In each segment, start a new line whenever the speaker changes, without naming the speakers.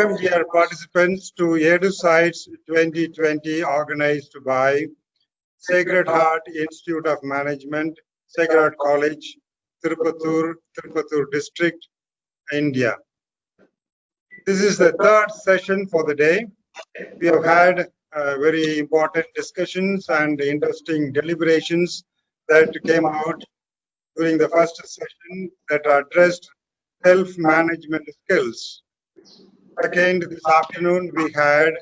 Welcome, dear participants, to Edusight's 2020, organized by Sacred Heart Institute of Management, Sacred Heart College, Tirupattur District, India. This is the third session for the day. We have had very important discussions and interesting deliberations that came out during the first session that addressed self-management skills. Second, this afternoon we had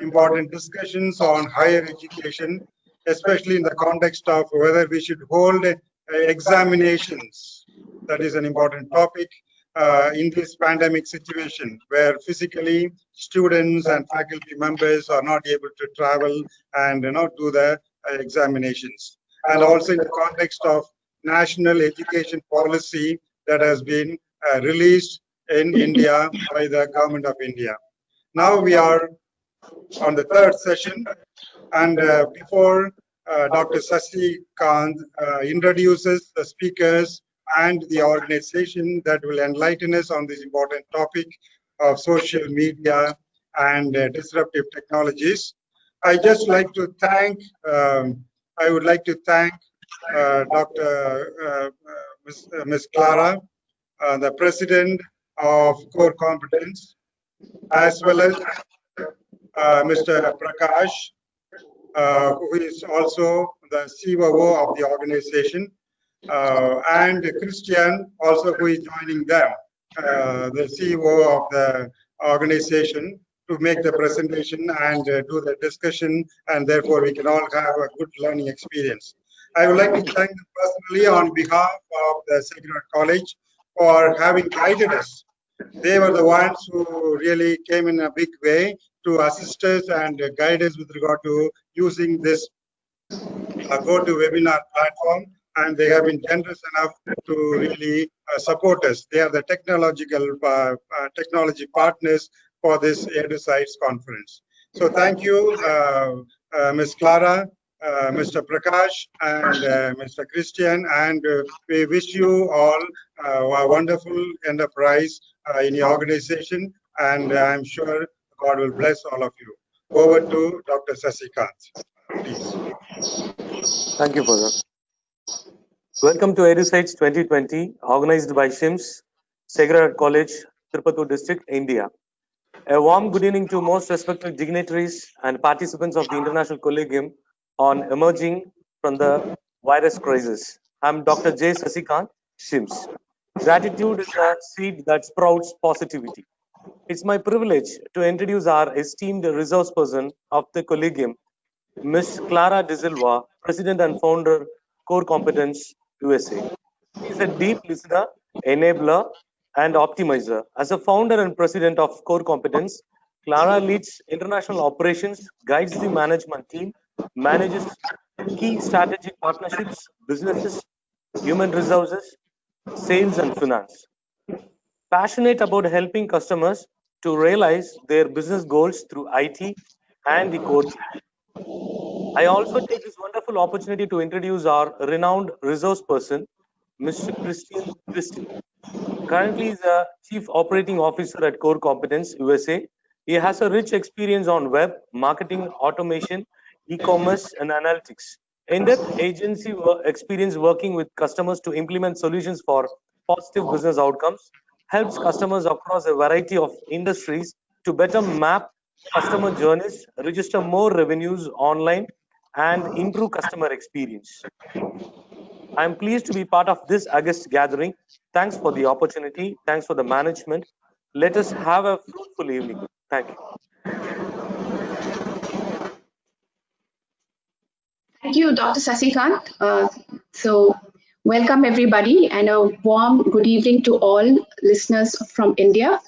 important discussions on higher education, especially in the context of whether we should hold examinations. That is an important topic in this pandemic situation, where physically students and faculty members are not able to travel and do the examinations. And also in the context of national education policy that has been released in India by the government of India. Now we are on the third session, and before Dr. Sasikant introduces the speakers and the organization that will enlighten us on this important topic of social media and disruptive technologies, I just like to thank. I would like to thank Ms. Clara, the President of Core Competence, as well as Mr. Prakash, who is also the COO of the organization, and Christian, also who is joining them, the CEO of the organization, to make the presentation and do the discussion, and therefore we can all have a good learning experience. I would like to thank them personally on behalf of the Sacred Heart College for having guided us. They were the ones who really came in a big way to assist us and guide us with regard to using this GoToWebinar platform, and they have been generous enough to really support us. They are the technology partners for this Edusight's conference. So thank you, Ms. Clara, Mr. Prakash, and Mr. Christian, and we wish you all a wonderful enterprise in your organization, and I'm sure God will bless all of you. Over to Dr. Sasikant, please.
Thank you, Father. Welcome to Edusight's 2020, organized by SHIMS, Sacred Heart College, Tirupattur District, India. A warm good evening to most respected dignitaries and participants of the International Colloquium on emerging from the virus crisis. I'm Dr. J. Sasikant, SHIMS. Gratitude is a seed that sprouts positivity. It's my privilege to introduce our esteemed resource person of the Colloquium, Ms. Clara De Silva, President and Founder, Core Competence, USA. She is a deep listener, enabler, and optimizer. As a founder and president of Core Competence, Clara leads international operations, guides the management team, manages key strategic partnerships, businesses, human resources, sales, and finance. Passionate about helping customers to realize their business goals through IT and the core team. I also take this wonderful opportunity to introduce our renowned resource person, Mr. Christian. Currently, he is a Chief Operating Officer at Core Competence, USA. He has a rich experience on web, marketing, automation, e-commerce, and analytics. In-depth agency experience working with customers to implement solutions for positive business outcomes, helps customers across a variety of industries to better map customer journeys, register more revenues online, and improve customer experience. I am pleased to be part of this August gathering. Thanks for the opportunity. Thanks for the management. Let us have a fruitful evening. Thank you.
Thank you, Dr. Sasikant. So welcome everybody, and a warm good evening to all listeners from India.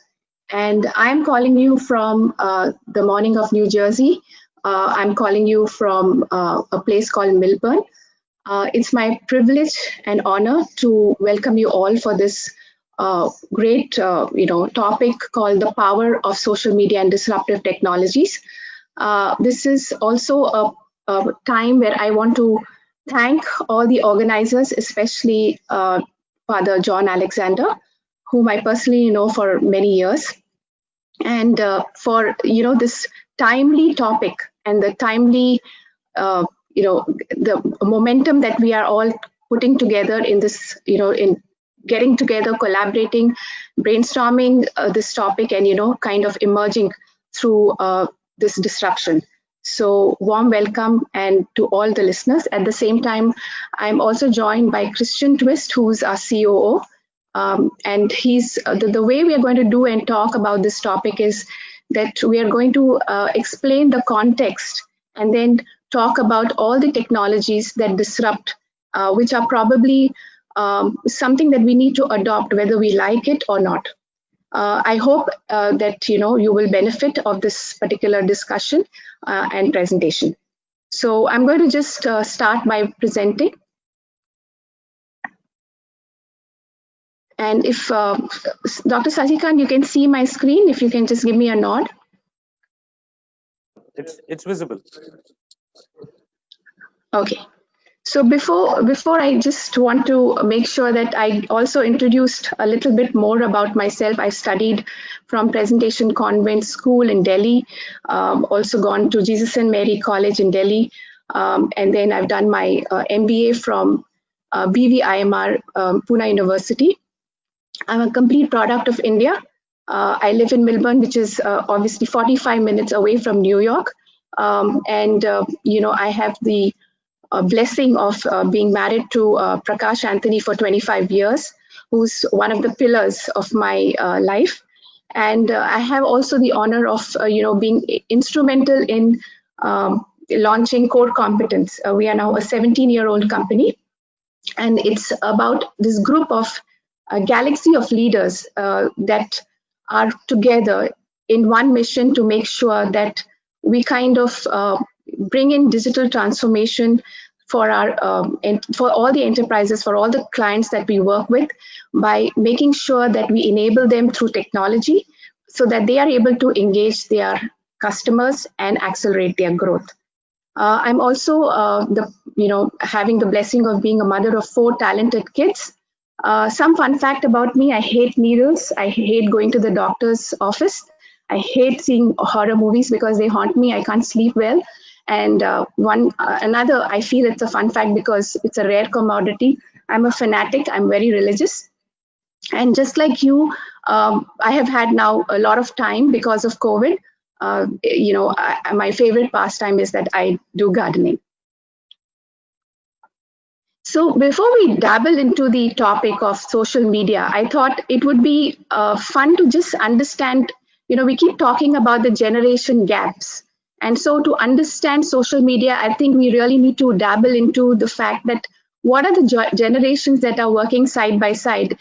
And I'm calling you from the morning of New Jersey. I'm calling you from a place called Melbourne. It's my privilege and honor to welcome you all for this great topic called the power of social media and disruptive technologies. This is also a time where I want to thank all the organizers, especially Father John Alexander, whom I personally know for many years. And for this timely topic and the timely the momentum that we are all putting together in this, in getting together, collaborating, brainstorming this topic, and kind of emerging through this disruption. So warm welcome and to all the listeners. At the same time, I'm also joined by Christian Twist, who's our COO. And he's the way we are going to do and talk about this topic is that we are going to explain the context and then talk about all the technologies that disrupt, which are probably something that we need to adopt, whether we like it or not. I hope that you will benefit of this particular discussion and presentation. So I'm going to just start by presenting. And if Dr. Sasikant, you can see my screen, if you can just give me a nod.
It's visible.
Okay. So before I just want to make sure that I also introduced a little bit more about myself. I studied from Presentation Convent School in Delhi, also gone to Jesus and Mary College in Delhi, and then I've done my MBA from BVIMR, Pune University. I'm a complete product of India. I live in Melbourne, which is obviously 45 minutes away from New York. I have the blessing of being married to Prakash Anthony for 25 years, who's one of the pillars of my life. And I have also the honor of, being instrumental in launching Core Competence. We are now a 17-year-old company, and it's about this group of a galaxy of leaders that are together in one mission to make sure that we kind of bring in digital transformation for our for all the enterprises, for all the clients that we work with, by making sure that we enable them through technology so that they are able to engage their customers and accelerate their growth. I'm also having the blessing of being a mother of 4 talented kids. Some fun fact about me: I hate needles. I hate going to the doctor's office. I hate seeing horror movies because they haunt me. I can't sleep well. And another, I feel it's a fun fact because it's a rare commodity. I'm a fanatic. I'm very religious. And just like you, I have had now a lot of time because of COVID. My favorite pastime is that I do gardening. So before we dabble into the topic of social media, I thought it would be fun to just understand, we keep talking about the generation gaps. And so to understand social media, I think we really need to dabble into the fact that what are the generations that are working side by side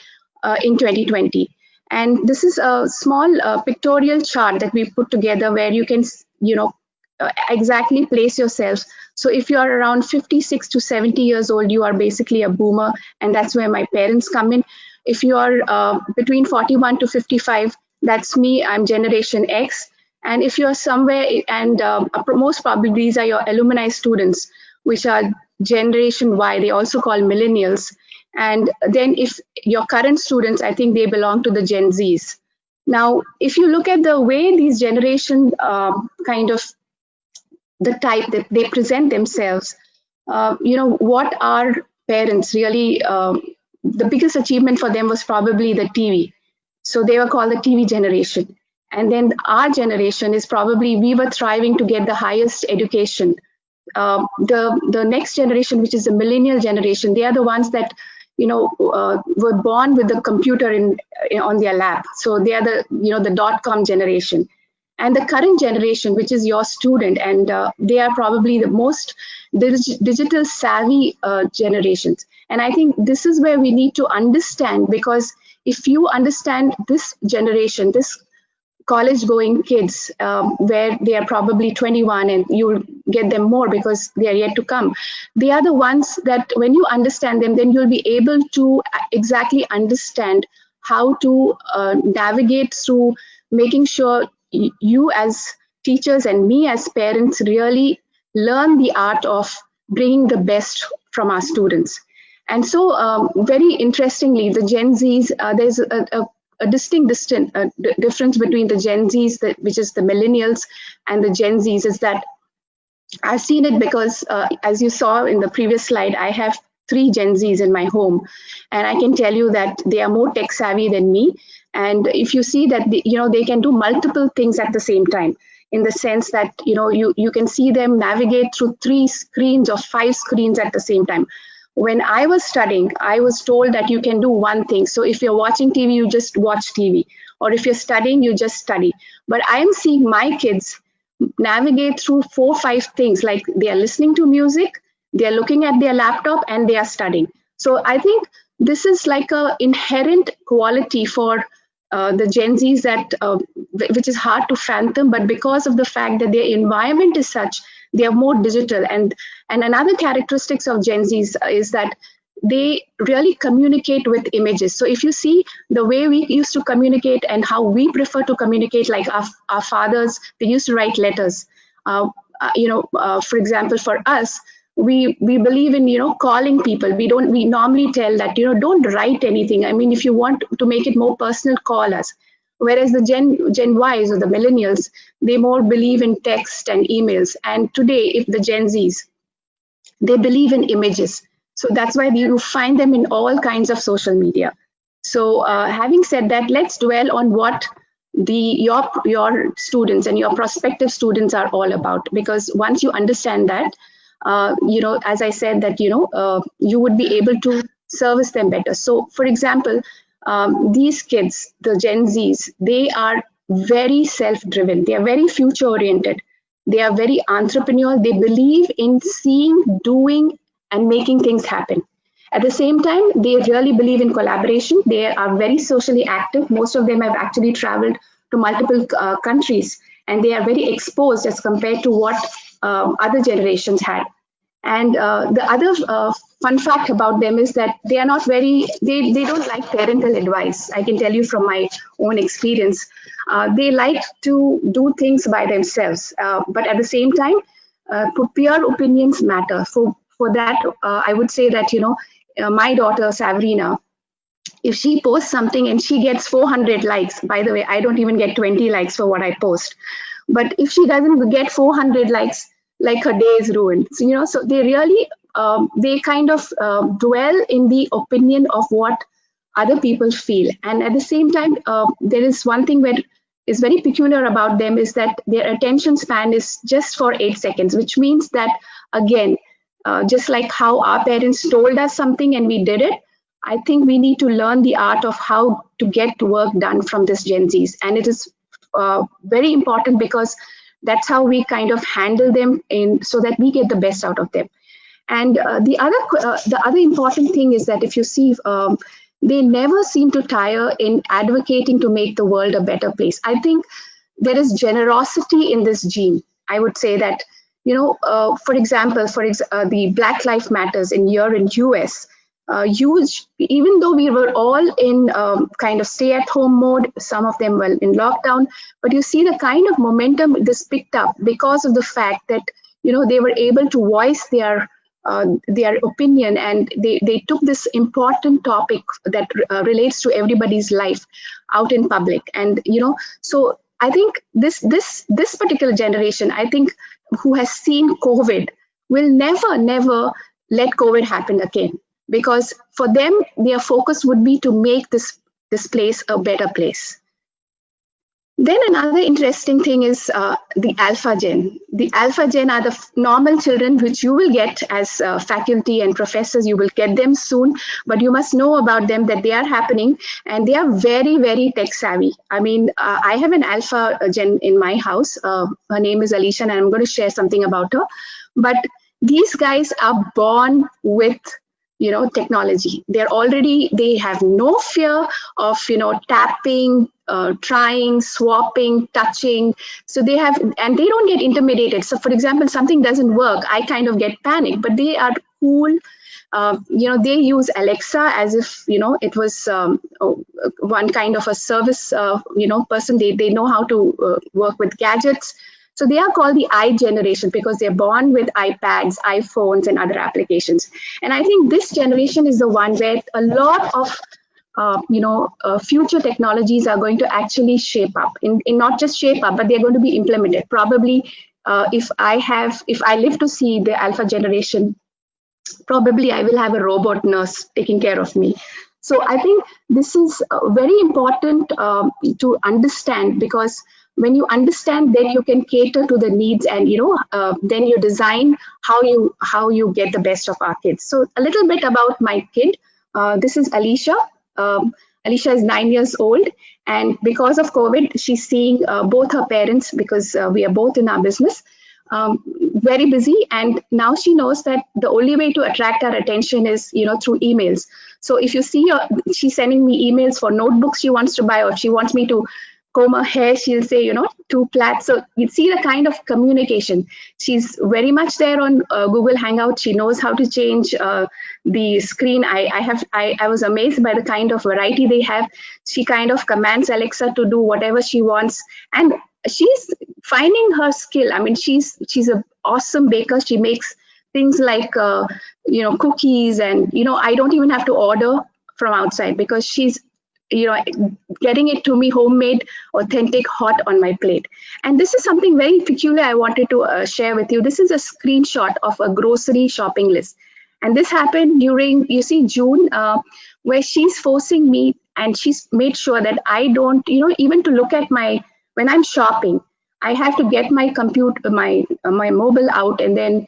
in 2020. And this is a small pictorial chart that we put together where you can, exactly place yourself. So if you are around 56 to 70 years old, you are basically a boomer, and that's where my parents come in. If you are between 41 to 55, that's me, I'm Generation X. And if you're somewhere, and most probably these are your alumni students, which are Generation Y, they also call millennials. And then if your current students, I think they belong to the Gen Zs. Now, if you look at the way these generations kind of the type that they present themselves, what our parents really, the biggest achievement for them was probably the TV. So they were called the TV generation. And then our generation is probably, we were thriving to get the highest education. The next generation, which is the millennial generation, they are the ones that, were born with the computer on their lap. So they are the .com generation. And the current generation, which is your student, and they are probably the most digital savvy generations. And I think this is where we need to understand, because if you understand this generation, this college going kids, where they are probably 21, and you'll get them more because they are yet to come. They are the ones that when you understand them, then you'll be able to exactly understand how to navigate through making sure you as teachers and me as parents really learn the art of bringing the best from our students. And so very interestingly, the Gen Zs, there's a a distinct difference between the Gen Zs, which is the millennials, and the Gen Zs, is that I've seen it because, as you saw in the previous slide, I have 3 Gen Zs in my home, and I can tell you that they are more tech savvy than me. And if you see that, they can do multiple things at the same time, in the sense that, you can see them navigate through 3 screens or 5 screens at the same time. When I was studying, I was told that you can do one thing. So if you're watching TV, you just watch TV. Or if you're studying, you just study. But I'm seeing my kids navigate through 4 or 5 things, like they are listening to music, they are looking at their laptop, and they are studying. So I think this is like a inherent quality for the Gen Zs that which is hard to fathom, but because of the fact that their environment is such, they are more digital. And another characteristics of Gen Zs is that they really communicate with images. So if you see the way we used to communicate and how we prefer to communicate, like our fathers, they used to write letters. For example, for us, we believe in, calling people. We normally tell that, don't write anything. I mean, if you want to make it more personal, call us. Whereas the Gen Ys or the millennials, they more believe in text and emails. And today, if the Gen Zs, they believe in images. So that's why you find them in all kinds of social media. So having said that, let's dwell on what your students and your prospective students are all about. Because once you understand that, as I said, that, you would be able to service them better. So, for example, these kids, the Gen Zs, they are very self-driven. They are very future-oriented. They are very entrepreneurial. They believe in seeing, doing, and making things happen. At the same time, they really believe in collaboration. They are very socially active. Most of them have actually traveled to multiple countries, and they are very exposed as compared to what other generations had. And the other fun fact about them is that they are not they don't like parental advice. I can tell you from my own experience. They like to do things by themselves, but at the same time, peer opinions matter. For that, I would say that, my daughter, Sabrina, if she posts something and she gets 400 likes, by the way, I don't even get 20 likes for what I post. But if she doesn't get 400 likes, like, her day is ruined. So, so they really, they kind of dwell in the opinion of what other people feel. And at the same time, there is one thing where is very peculiar about them, is that their attention span is just for 8 seconds, which means that, again, just like how our parents told us something and we did it, I think we need to learn the art of how to get work done from this Gen Zs. And it is very important, because that's how we kind of handle them so that we get the best out of them. And the other important thing is that if you see, they never seem to tire in advocating to make the world a better place. I think there is generosity in this gene. I would say that, for example, the Black Lives Matters in US, even though we were all in kind of stay-at-home mode, some of them were in lockdown, but you see the kind of momentum this picked up because of the fact that, they were able to voice their opinion, and they took this important topic that relates to everybody's life out in public. And, so I think this particular generation, I think, who has seen COVID, will never let COVID happen again. Because for them, their focus would be to make this place a better place. Then another interesting thing is the Alpha Gen. The Alpha Gen are the normal children, which you will get as faculty and professors. You will get them soon, but you must know about them, that they are happening, and they are very, very tech savvy. I mean, I have an Alpha Gen in my house. Her name is Alicia, and I'm going to share something about her. But these guys are born with technology. They have no fear of, tapping, trying, swapping, touching. So they don't get intimidated. So for example, something doesn't work, I kind of get panicked, but they are cool. They use Alexa as if, it was one kind of a service, person. They know how to work with gadgets. So they are called the I generation because they're born with iPads, iPhones, and other applications. And I think this generation is the one where a lot of future technologies are going to actually shape up, in not just shape up, but they're going to be implemented. Probably, if I live to see the alpha generation, probably I will have a robot nurse taking care of me. So I think this is very important to understand, because when you understand, then you can cater to the needs, and then you design how you get the best of our kids. So a little bit about my kid. This is Alicia. Alicia is 9 years old, and because of COVID, she's seeing both her parents, because we are both in our business. Very busy, and now she knows that the only way to attract our attention is through emails. So if you see her, she's sending me emails for notebooks she wants to buy, or she wants me to comb her hair, she'll say 2 plats. So you see the kind of communication. She's very much there on Google Hangout. She knows how to change the screen. I was amazed by the kind of variety they have. She kind of commands Alexa to do whatever she wants, and she's finding her skill. I mean, she's an awesome baker. She makes things like cookies, and I don't even have to order from outside, because she's getting it to me homemade, authentic, hot on my plate. And this is something very peculiar I wanted to share with you. This is a screenshot of a grocery shopping list, and this happened during June, where she's forcing me, and she's made sure that I don't even to look at when I'm shopping, I have to get my computer, my mobile out, and then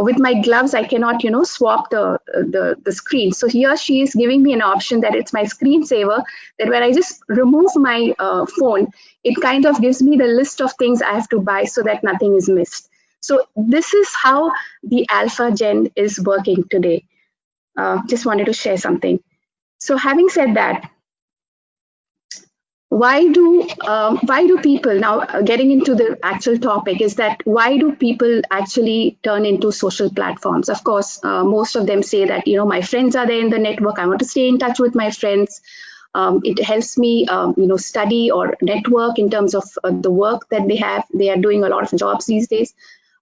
with my gloves, I cannot, swap the screen. So here she is giving me an option that it's my screensaver, that when I just remove my phone, it kind of gives me the list of things I have to buy so that nothing is missed. So this is how the Alpha Gen is working today. Just wanted to share something. So having said that, why do people, now getting into the actual topic, is that why do people actually turn into social platforms? Of course, most of them say that my friends are there in the network, I want to stay in touch with my friends. It helps me study or network in terms of the work that they are doing a lot of jobs these days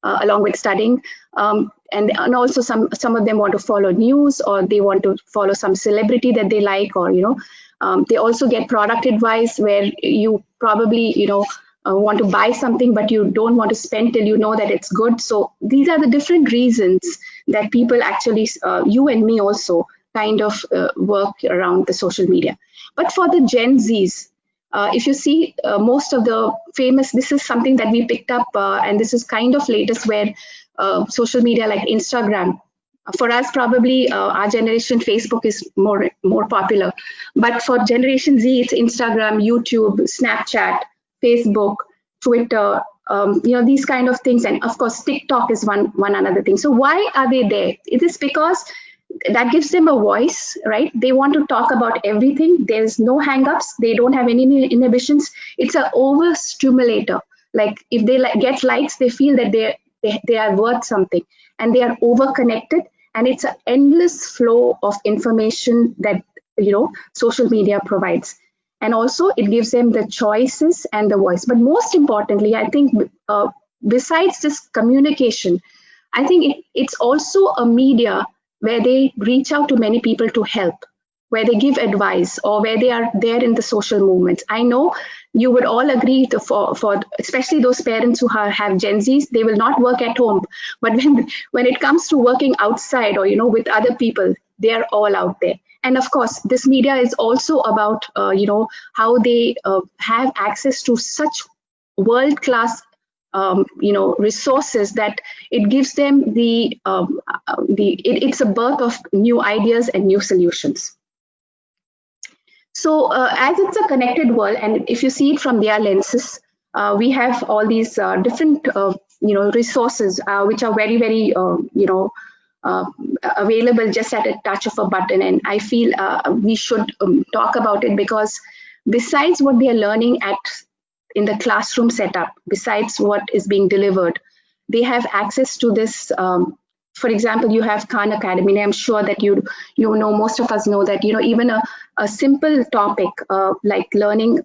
along with studying, and also some of them want to follow news, or they want to follow some celebrity that they like, or they also get product advice, where you probably want to buy something, but you don't want to spend till you know that it's good. So these are the different reasons that people actually, you and me also, kind of work around the social media. But for the Gen Zs, if you see most of the famous, this is something that we picked up, and this is kind of latest, where social media like Instagram, for us, probably our generation, Facebook is more popular. But for Generation Z, it's Instagram, YouTube, Snapchat, Facebook, Twitter, these kind of things. And of course, TikTok is one another thing. So why are they there? It is because that gives them a voice, right? They want to talk about everything. There's no hang-ups. They don't have any inhibitions. It's an overstimulator. Like if they get likes, they feel that they are worth something, and they are over-connected. And it's an endless flow of information that social media provides. And also it gives them the choices and the voice. But most importantly, I think besides this communication, I think it's also a media where they reach out to many people to help, where they give advice, or where they are there in the social movements. I know you would all agree for especially those parents who have Gen Zs, they will not work at home. But when it comes to working outside, or with other people, they are all out there. And of course, this media is also about how they have access to such world-class resources, that it gives them it's a birth of new ideas and new solutions. So as it's a connected world, and if you see it from their lenses, we have all these different resources which are very, very available just at a touch of a button. And I feel we should talk about it, because besides what they are learning in the classroom setup, besides what is being delivered, they have access to this for example, you have Khan Academy, and I'm sure that you know, most of us know that, you know, even a simple topic like learning,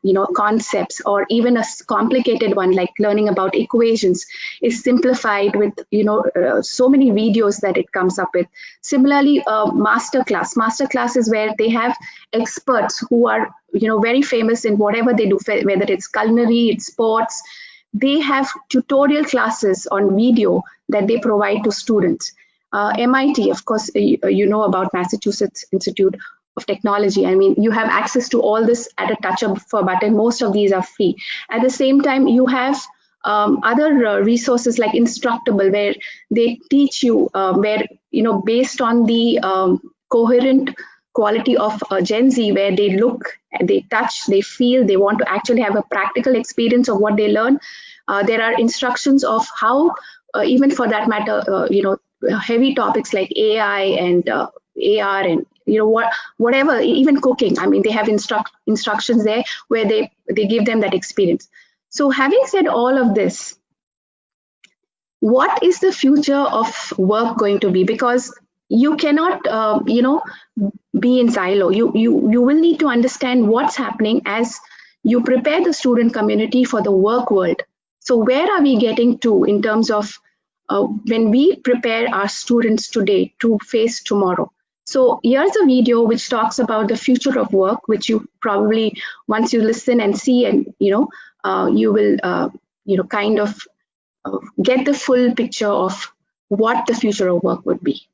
you know, concepts, or even a complicated one like learning about equations is simplified with, you know, so many videos that it comes up with. Similarly, masterclass is where they have experts who are, you know, very famous in whatever they do, whether it's culinary, it's sports. They have tutorial classes on video that they provide to students. MIT, of course, you know about Massachusetts Institute of Technology. I mean, you have access to all this at a touch of a button. Most of these are free. At the same time, you have other resources like Instructable, where they teach you, where, you know, based on the coherent quality of Gen Z, where they look, they touch, they feel, they want to actually have a practical experience of what they learn. There are instructions of how, even for that matter, you know, heavy topics like AI and AR and, you know, whatever, even cooking. I mean, they have instructions there where they give them that experience. So having said all of this, what is the future of work going to be? Because you cannot, you know, be in silo. You will need to understand what's happening as you prepare the student community for the work world. So where are we getting to in terms of when we prepare our students today to face tomorrow? So here's a video which talks about the future of work, which you probably, once you listen and see, and, you know, you will, you know, kind of get the full picture of what the future of work would be.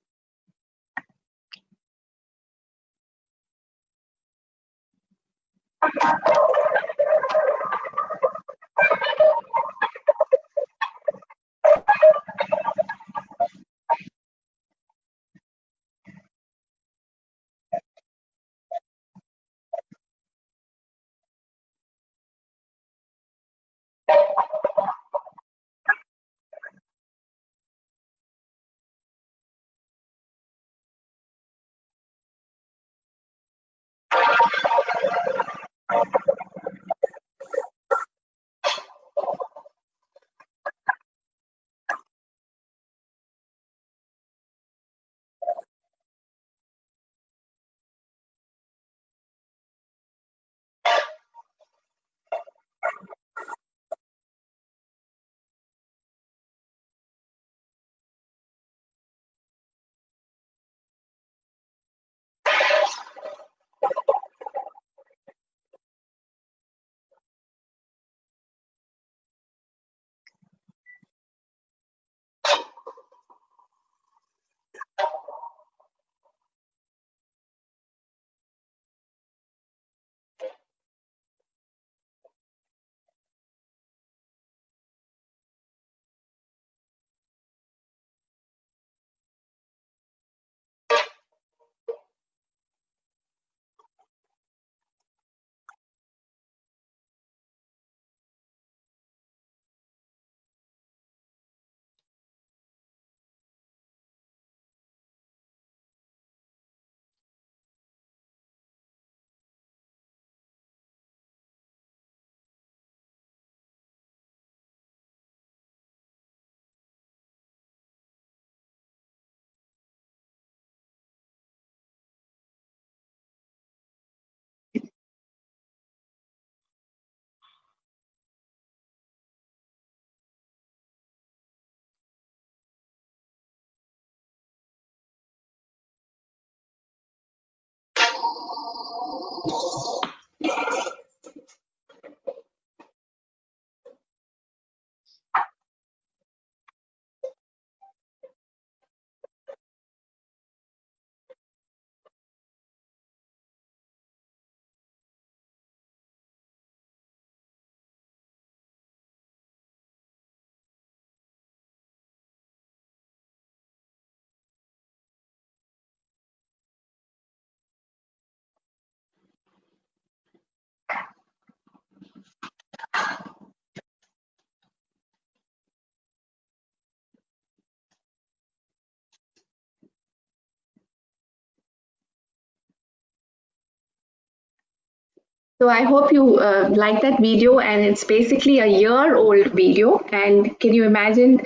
So I hope you like that video, and it's basically a year-old video. And can you imagine,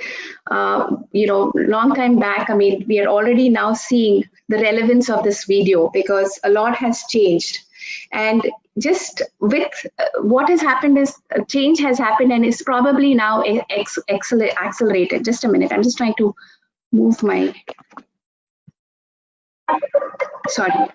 long time back, I mean, we are already now seeing the relevance of this video because a lot has changed. And just with what has happened is change has happened and is probably now accelerated. Just a minute, I'm just trying to move my, sorry.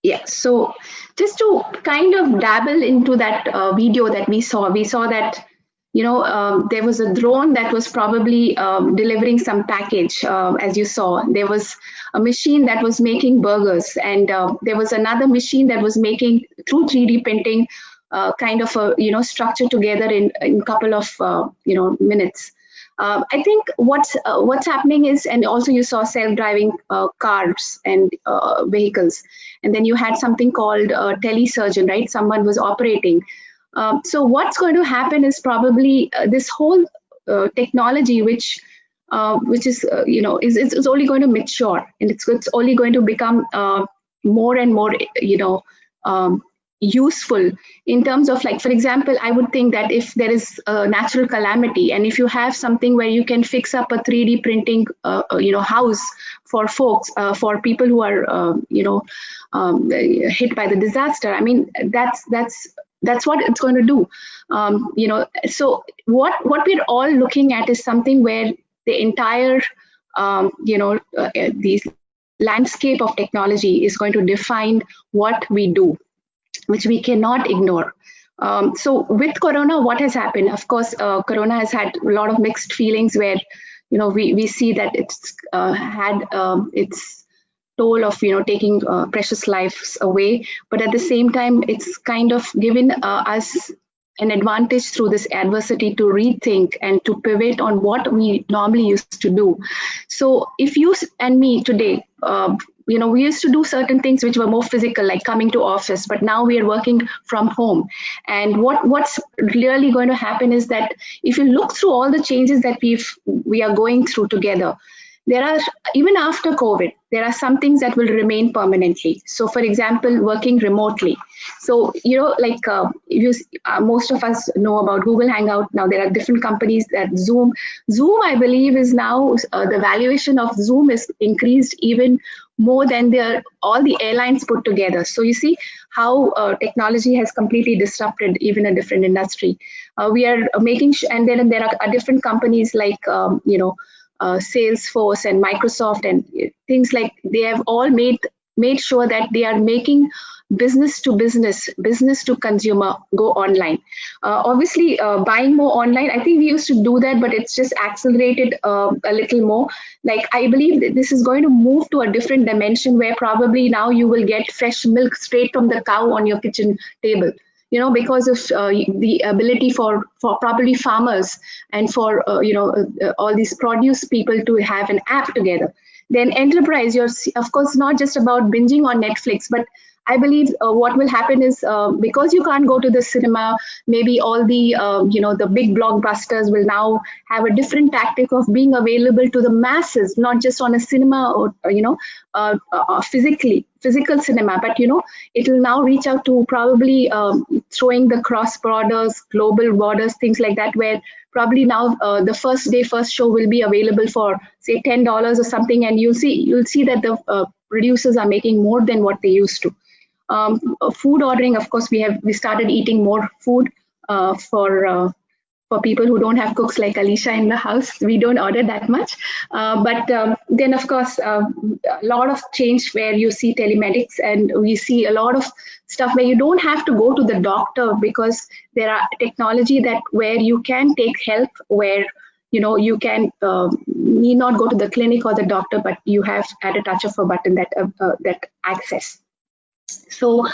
Yeah, so just to kind of dabble into that video that we saw that, there was a drone that was probably delivering some package, as you saw. There was a machine that was making burgers, and there was another machine that was making, through 3D printing, kind of a, structure together in a couple of, minutes. I think what's happening is, and also you saw self-driving cars and vehicles, and then you had something called telesurgeon, right? Someone was operating. So what's going to happen is probably this whole technology, which is is only going to mature, and it's only going to become more and more useful in terms of, like, for example, I would think that if there is a natural calamity, and if you have something where you can fix up a 3D printing house for folks, for people who are hit by the disaster, I mean, that's what it's going to do. So what we're all looking at is something where the entire the landscape of technology is going to define what we do, which we cannot ignore. So with Corona, what has happened? Of course, Corona has had a lot of mixed feelings where, we see that it's had its toll of, taking precious lives away. But at the same time, it's kind of given us an advantage through this adversity to rethink and to pivot on what we normally used to do. So if you and me today, we used to do certain things which were more physical, like coming to office, but now we are working from home. And what's really going to happen is that if you look through all the changes that we are going through together, there are, even after COVID, there are some things that will remain permanently. So for example, working remotely. So, most of us know about Google Hangout. Now there are different companies that Zoom, I believe, is now, the valuation of Zoom is increased even more than all the airlines put together. So you see how technology has completely disrupted even a different industry. We are making, and then there are different companies like, Salesforce and Microsoft and things like, they have all made sure that they are making business to business, business to consumer go online. Obviously, buying more online, I think we used to do that, but it's just accelerated a little more. Like, I believe that this is going to move to a different dimension where probably now you will get fresh milk straight from the cow on your kitchen table. Because of the ability for probably farmers and for, all these produce people to have an app together. Then enterprise, you're, of course, not just about binging on Netflix, but I believe what will happen is, because you can't go to the cinema, maybe all the, the big blockbusters will now have a different tactic of being available to the masses, not just on a cinema or, physical cinema, but, it will now reach out to probably throwing the cross borders, global borders, things like that, where probably now the first show will be available for, say, $10 or something, and you'll see that the producers are making more than what they used to. Food ordering, of course, we started eating more food for people who don't have cooks like Alicia in the house. We don't order that much, but then of course a lot of change where you see telemedics, and we see a lot of stuff where you don't have to go to the doctor because there are technology that where you can take help, where you can need not go to the clinic or the doctor, but you have at a touch of a button that access. So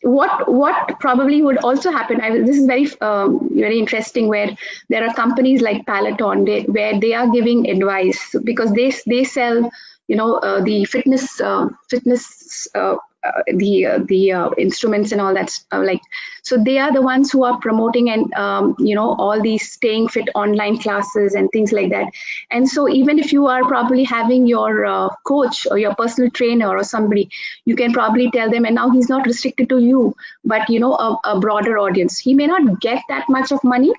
what probably would also happen, this is very interesting, where there are companies like Peloton where they are giving advice because they sell the fitness instruments and all that, like, so they are the ones who are promoting and all these staying fit online classes and things like that. And so even if you are probably having your coach or your personal trainer or somebody, you can probably tell them, and now he's not restricted to you, but a broader audience. He may not get that much of money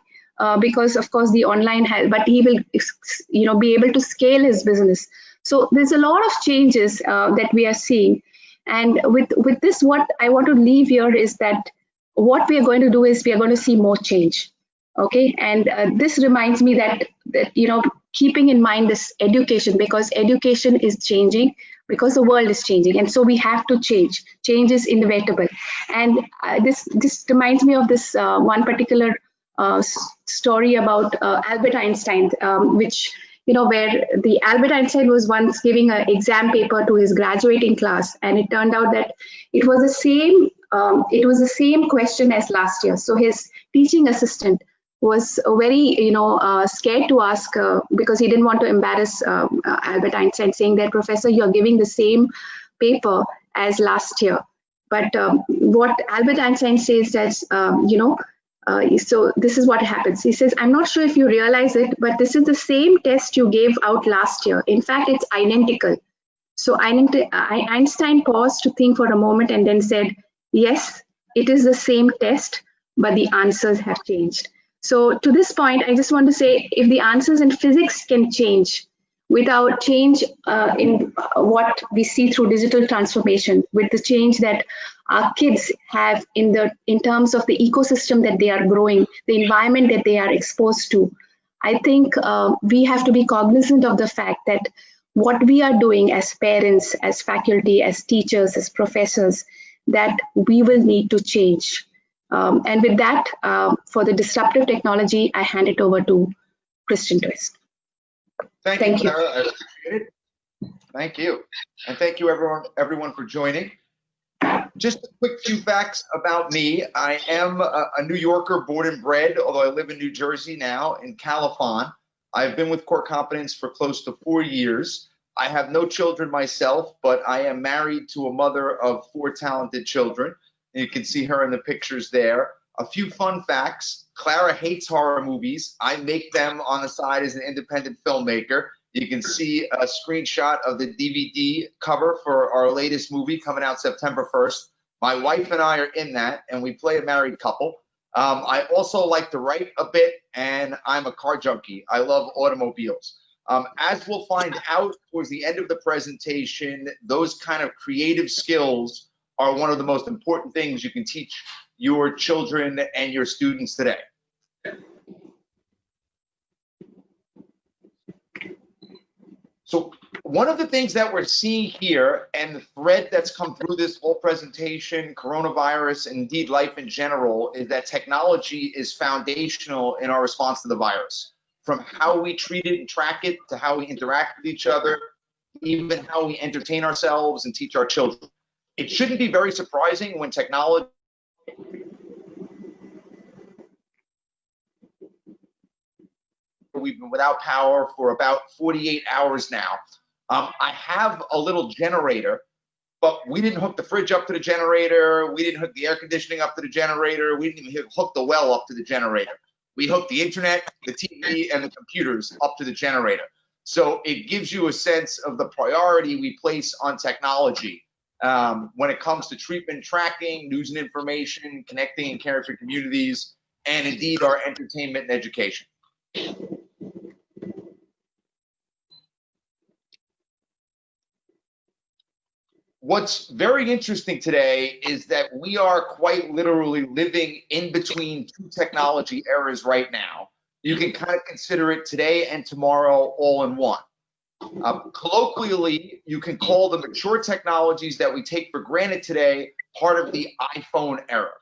because of course the online has, but he will be able to scale his business. So there's a lot of changes that we are seeing. And with this, what I want to leave here is that what we are going to do is we are going to see more change. Okay, and this reminds me that keeping in mind this education, because education is changing, because the world is changing, and so we have to change. Change is inevitable. And this reminds me of this one particular story about Albert Einstein, which where the Albert Einstein was once giving an exam paper to his graduating class, and it turned out that it was the same question as last year. So his teaching assistant was very scared to ask because he didn't want to embarrass Albert Einstein, saying that, "Professor, you're giving the same paper as last year." But what Albert Einstein says that so this is what happens. He says, "I'm not sure if you realize it, but this is the same test you gave out last year. In fact, it's identical." So Einstein paused to think for a moment and then said, "Yes, it is the same test, but the answers have changed." So to this point, I just want to say, if the answers in physics can change without change in what we see through digital transformation, with the change that our kids have in terms of the ecosystem that they are growing, the environment that they are exposed to, I think we have to be cognizant of the fact that what we are doing as parents, as faculty, as teachers, as professors, that we will need to change. And with that, for the disruptive technology, I hand it over to Christian Twist.
Thank you, Clara. I appreciate it. Thank you. And thank you, everyone for joining. Just a quick few facts about me. I am a New Yorker born and bred, although I live in New Jersey now, in Califon. I've been with Core Competence for close to 4 years. I have no children myself, but I am married to a mother of 4 talented children. You can see her in the pictures there. A few fun facts. Clara hates horror movies. I make them on the side as an independent filmmaker. You can see a screenshot of the DVD cover for our latest movie coming out September 1st. My wife and I are in that, and we play a married couple. I also like to write a bit, and I'm a car junkie. I love automobiles. As we'll find out towards the end of the presentation, those kind of creative skills are one of the most important things you can teach your children and your students today. So one of the things that we're seeing here, and the thread that's come through this whole presentation, coronavirus, and indeed life in general, is that technology is foundational in our response to the virus. From how we treat it and track it, to how we interact with each other, even how we entertain ourselves and teach our children. It shouldn't be very surprising when technology we've been without power for about 48 hours now. I have a little generator, but we didn't hook the fridge up to the generator. We didn't hook the air conditioning up to the generator. We didn't even hook the well up to the generator. We hooked the internet, the TV, and the computers up to the generator. So it gives you a sense of the priority we place on technology when it comes to treatment tracking, news and information, connecting and caring for communities, and indeed our entertainment and education. What's very interesting today is that we are quite literally living in between 2 technology eras right now. You can kind of consider it today and tomorrow all in one. Colloquially, you can call the mature technologies that we take for granted today part of the iPhone era.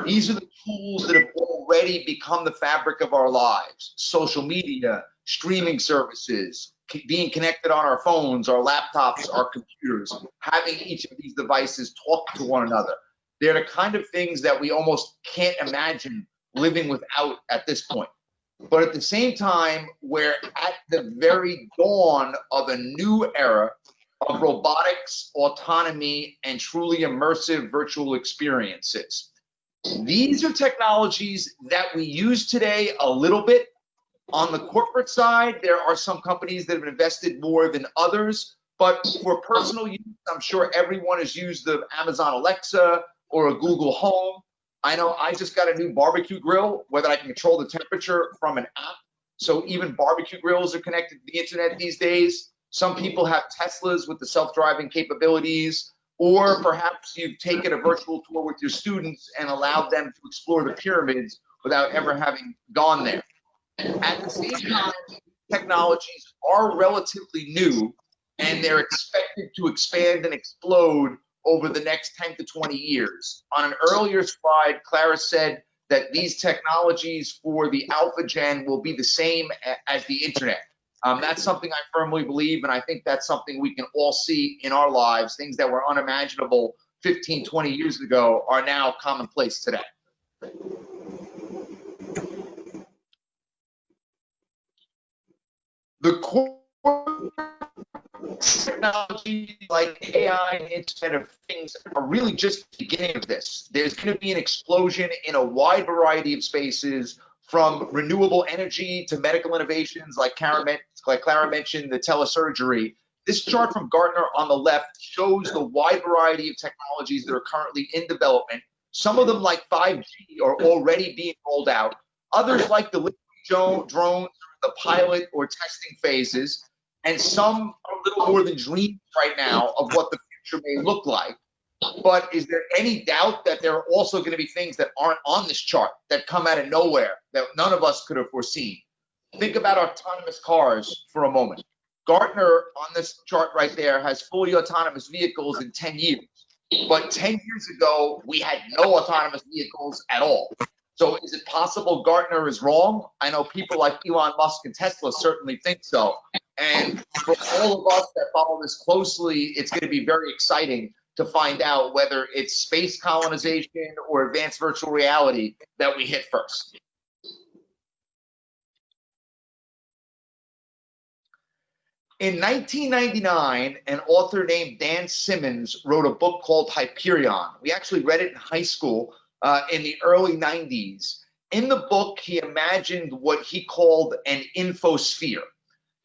These are the tools that have already become the fabric of our lives: social media, streaming services, being connected on our phones, our laptops, our computers, having each of these devices talk to one another. They're the kind of things that we almost can't imagine living without at this point. But at the same time, we're at the very dawn of a new era of robotics, autonomy, and truly immersive virtual experiences. These are technologies that we use today a little bit. On the corporate side, there are some companies that have invested more than others, but for personal use, I'm sure everyone has used the Amazon Alexa or a Google Home. I know I just got a new barbecue grill where I can control the temperature from an app. So even barbecue grills are connected to the internet these days. Some people have Teslas with the self-driving capabilities, or perhaps you've taken a virtual tour with your students and allowed them to explore the pyramids without ever having gone there. At the same time, technologies are relatively new, and they're expected to expand and explode over the next 10 to 20 years. On an earlier slide, Clara said that these technologies for the alpha gen will be the same as the internet. That's something I firmly believe, and I think that's something we can all see in our lives. Things that were unimaginable 15, 20 years ago are now commonplace today. The core technology like AI and Internet of Things are really just the beginning of this. There's going to be an explosion in a wide variety of spaces, from renewable energy to medical innovations like Clara mentioned, the telesurgery. This chart from Gartner on the left shows the wide variety of technologies that are currently in development. Some of them, like 5G, are already being rolled out. Others, like the drones, are in the pilot or testing phases. And some are a little more than dreams right now of what the future may look like. But is there any doubt that there are also going to be things that aren't on this chart that come out of nowhere that none of us could have foreseen? Think about autonomous cars for a moment. Gartner on this chart right there has fully autonomous vehicles in 10 years. But 10 years ago, we had no autonomous vehicles at all. So is it possible Gartner is wrong? I know people like Elon Musk and Tesla certainly think so. And for all of us that follow this closely, it's going to be very exciting to find out whether it's space colonization or advanced virtual reality that we hit first. In 1999, an author named Dan Simmons wrote a book called Hyperion. We actually read it in high school in the early 90s. In the book, he imagined what he called an infosphere.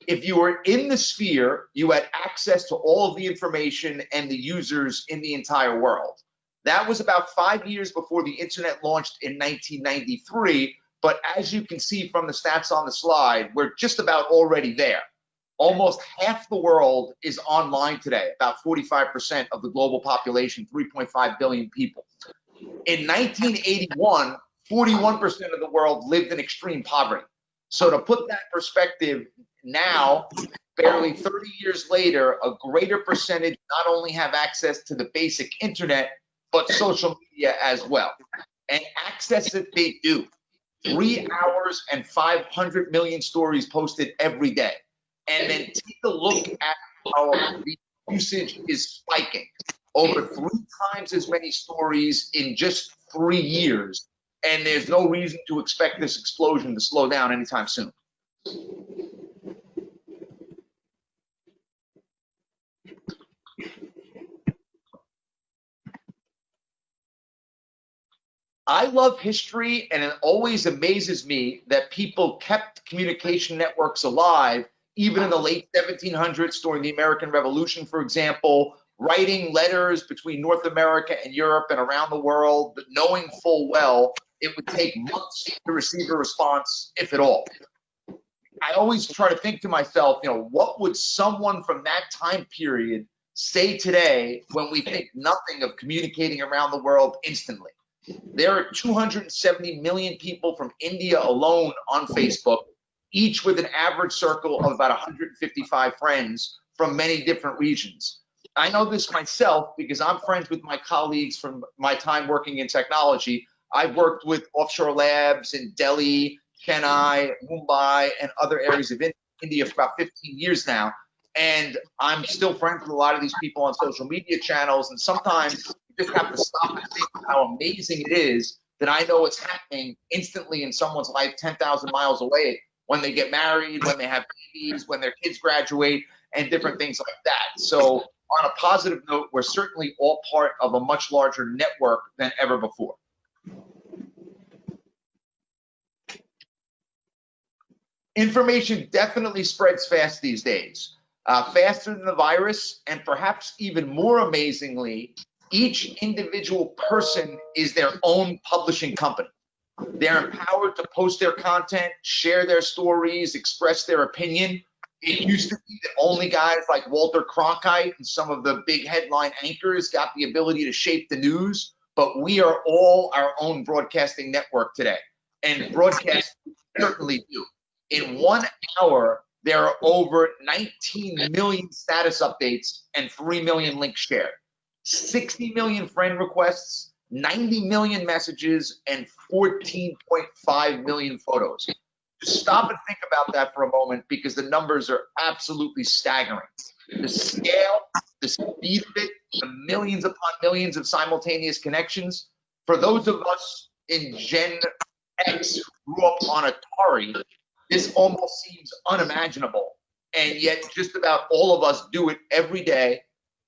If you were in the sphere, you had access to all of the information and the users in the entire world. That was about 5 years before the internet launched in 1993. But as you can see from the stats on the slide, we're just about already there. Almost half the world is online today, about 45% of the global population, 3.5 billion people. In 1981, 41% of the world lived in extreme poverty. So to put that perspective, now, barely 30 years later, a greater percentage not only have access to the basic internet, but social media as well. And access it they do. 3 hours and 500 million stories posted every day. And then take a look at how the usage is spiking. Over 3 times as many stories in just 3 years. And there's no reason to expect this explosion to slow down anytime soon. I love history, and it always amazes me that people kept communication networks alive even in the late 1700s during the American Revolution, for example, writing letters between North America and Europe and around the world, but knowing full well it would take months to receive a response, if at all. I always try to think to myself, what would someone from that time period say today when we think nothing of communicating around the world instantly? There are 270 million people from India alone on Facebook, each with an average circle of about 155 friends from many different regions. I know this myself because I'm friends with my colleagues from my time working in technology. I've worked with offshore labs in Delhi, Chennai, Mumbai, and other areas of India for about 15 years now. And I'm still friends with a lot of these people on social media channels. And sometimes you just have to stop and think how amazing it is that I know what's happening instantly in someone's life 10,000 miles away when they get married, when they have babies, when their kids graduate, and different things like that. So on a positive note, we're certainly all part of a much larger network than ever before. Information definitely spreads fast these days, faster than the virus, and perhaps even more amazingly, each individual person is their own publishing company. They're empowered to post their content, share their stories, express their opinion. It used to be that only guys like Walter Cronkite and some of the big headline anchors got the ability to shape the news, but we are all our own broadcasting network today, and broadcast certainly do. In 1 hour, there are over 19 million status updates and 3 million links shared, 60 million friend requests, 90 million messages, and 14.5 million photos. Just stop and think about that for a moment, because the numbers are absolutely staggering. The scale, the speed of it, the millions upon millions of simultaneous connections. For those of us in Gen X who grew up on Atari, this almost seems unimaginable, and yet just about all of us do it every day.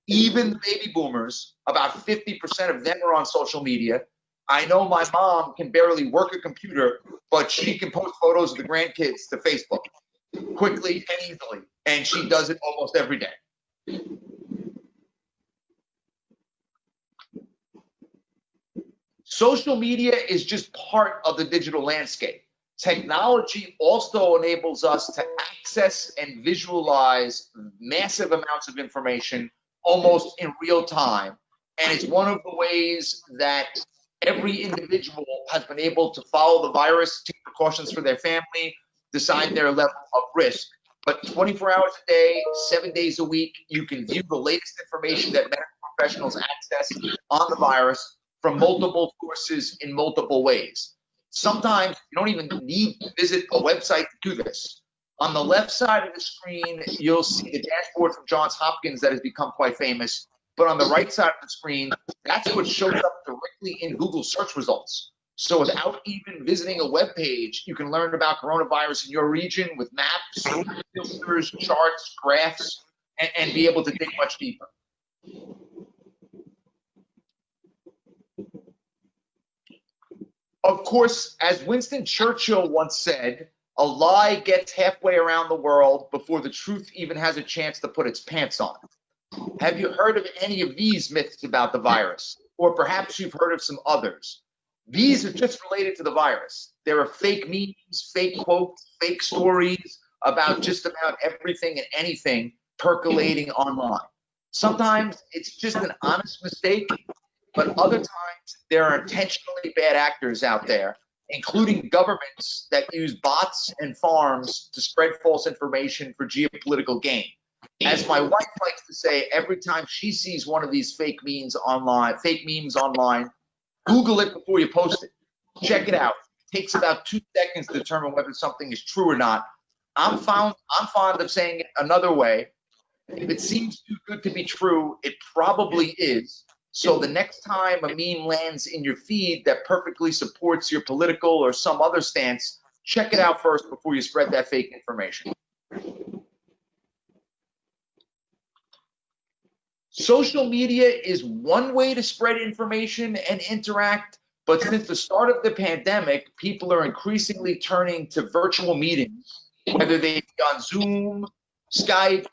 Even the baby boomers, about 50% of them are on social media. I know my mom can barely work a computer, but she can post photos of the grandkids to Facebook quickly and easily, and she does it almost every day. Social media is just part of the digital landscape. Technology also enables us to access and visualize massive amounts of information almost in real time. And it's one of the ways that every individual has been able to follow the virus, take precautions for their family, decide their level of risk. But 24 hours a day, 7 days a week, you can view the latest information that medical professionals access on the virus from multiple sources in multiple ways. Sometimes you don't even need to visit a website to do this. On the left side of the screen, you'll see the dashboard from Johns Hopkins that has become quite famous. But on the right side of the screen, that's what shows up directly in Google search results. So without even visiting a web page, you can learn about coronavirus in your region with maps, filters, charts, graphs, and be able to dig much deeper. Of course, as Winston Churchill once said, a lie gets halfway around the world before the truth even has a chance to put its pants on. Have you heard of any of these myths about the virus? Or perhaps you've heard of some others. These are just related to the virus. There are fake memes, fake quotes, fake stories about just about everything and anything percolating online. Sometimes it's just an honest mistake, but other times there are intentionally bad actors out there, including governments that use bots and farms to spread false information for geopolitical gain. As my wife likes to say, every time she sees one of these fake memes online, Google it before you post it. Check it out. It takes about 2 seconds to determine whether something is true or not. I'm fond of saying it another way. If it seems too good to be true, it probably is. So the next time a meme lands in your feed that perfectly supports your political or some other stance, check it out first before you spread that fake information. Social media is one way to spread information and interact, but since the start of the pandemic, people are increasingly turning to virtual meetings, whether they be on Zoom, Skype,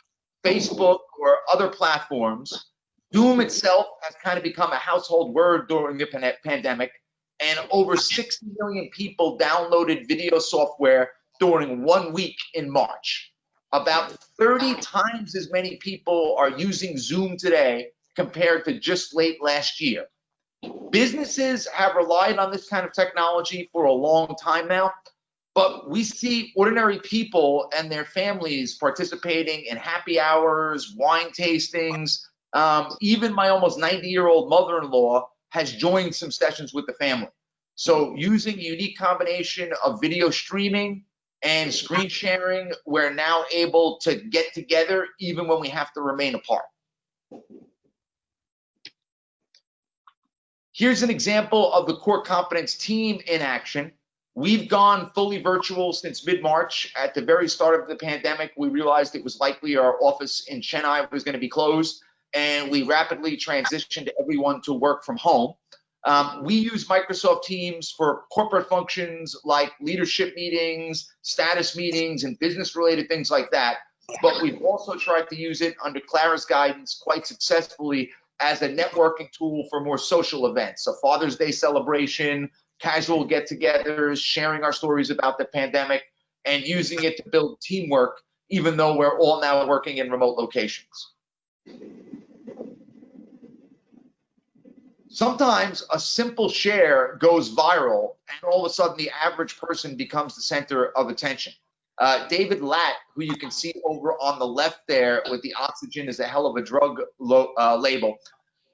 Facebook, or other platforms. Zoom itself has kind of become a household word during the pandemic, and over 60 million people downloaded video software during 1 week in March. About 30 times as many people are using Zoom today compared to just late last year. Businesses have relied on this kind of technology for a long time now, but we see ordinary people and their families participating in happy hours, wine tastings. Even my almost 90-year-old mother-in-law has joined some sessions with the family. So using a unique combination of video streaming and screen sharing, we're now able to get together even when we have to remain apart. Here's an example of the core competence team in action. We've gone fully virtual since mid-March. At the very start of the pandemic, we realized it was likely our office in Chennai was going to be closed, and we rapidly transitioned everyone to work from home. We use Microsoft Teams for corporate functions like leadership meetings, status meetings, and business-related things like that. But we've also tried to use it under Clara's guidance quite successfully as a networking tool for more social events, a Father's Day celebration, casual get-togethers, sharing our stories about the pandemic, and using it to build teamwork, even though we're all now working in remote locations. Sometimes a simple share goes viral, and all of a sudden the average person becomes the center of attention. David Latt, who you can see over on the left there with the oxygen is a hell of a drug label,